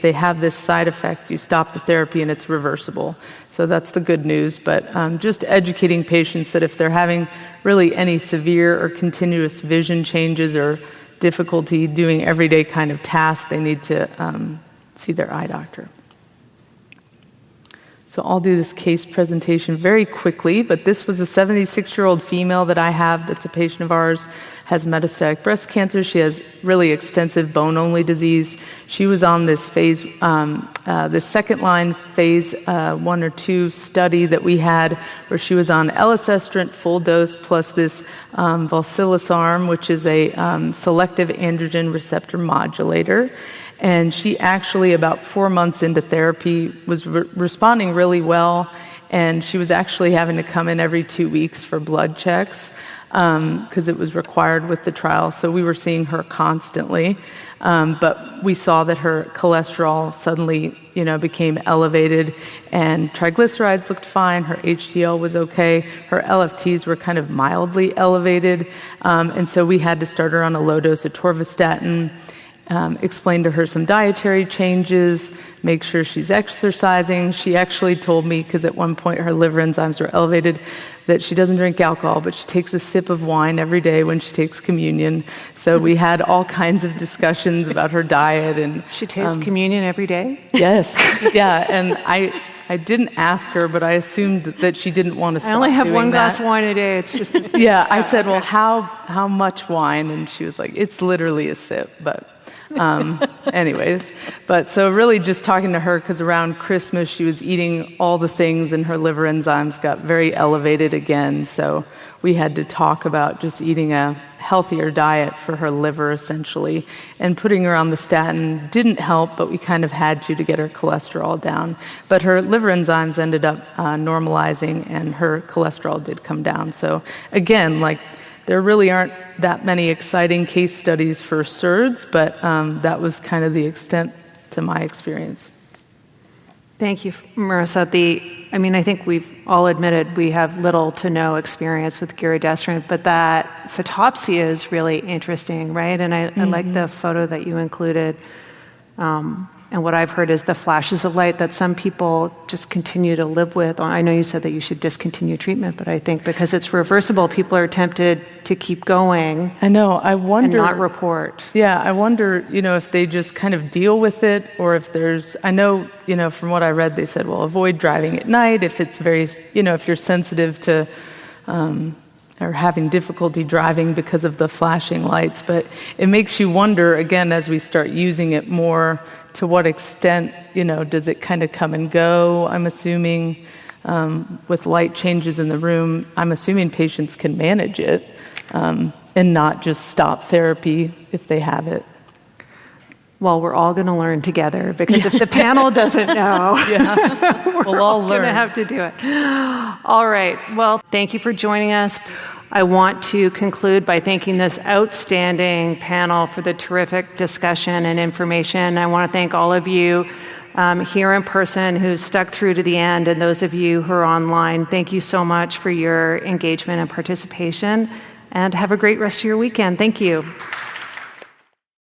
they have this side effect, you stop the therapy and it's reversible. So that's the good news. But just educating patients that if they're having really any severe or continuous vision changes or difficulty doing everyday kind of tasks, they need to see their eye doctor. So I'll do this case presentation very quickly, but this was a 76-year-old female that I have that's a patient of ours, has metastatic breast cancer. She has really extensive bone-only disease. She was on this phase, this second-line phase 1 or 2 study that we had where she was on elacestrant full dose plus this valsilisarm, which is a selective androgen receptor modulator. And she actually, about 4 months into therapy, was responding really well. And she was actually having to come in every 2 weeks for blood checks because it was required with the trial. So we were seeing her constantly. But we saw that her cholesterol suddenly, became elevated, and triglycerides looked fine. Her HDL was okay. Her LFTs were kind of mildly elevated. And so we had to start her on a low dose of atorvastatin. Explain to her some dietary changes, make sure she's exercising. She actually told me, because at one point her liver enzymes were elevated, that she doesn't drink alcohol, but she takes a sip of wine every day when she takes communion. So we had all kinds of discussions about her diet. And she takes communion every day? Yes. Yeah. And I didn't ask her, but I assumed that she didn't want to stop doing that. I only have one glass of wine a day. It's just this. Yeah. I said, well, how much wine? And she was like, it's literally a sip. But anyways, but so really just talking to her, because around Christmas she was eating all the things and her liver enzymes got very elevated again. So we had to talk about just eating a healthier diet for her liver, essentially. And putting her on the statin didn't help, but we kind of had to get her cholesterol down. But her liver enzymes ended up normalizing, and her cholesterol did come down. So again, there really aren't that many exciting case studies for SERDs, but that was kind of the extent to my experience. Thank you, Marissa. I think we've all admitted we have little to no experience with giredestrant, but that photopsia is really interesting, right? And I like the photo that you included. And what I've heard is the flashes of light that some people just continue to live with. I know you said that you should discontinue treatment, but I think because it's reversible, people are tempted to keep going. I know. I wonder. And not report. Yeah, I wonder, if they just kind of deal with it, or if there's. I know, from what I read, they said, well, avoid driving at night if it's very, if you're sensitive to. Or having difficulty driving because of the flashing lights. But it makes you wonder, again, as we start using it more, to what extent, does it kind of come and go? I'm assuming with light changes in the room, I'm assuming patients can manage it and not just stop therapy if they have it. Well, we're all going to learn together, because if the panel doesn't know, we're all going to have to do it. All right. Well, thank you for joining us. I want to conclude by thanking this outstanding panel for the terrific discussion and information. I want to thank all of you here in person who stuck through to the end, and those of you who are online. Thank you so much for your engagement and participation, and have a great rest of your weekend. Thank you.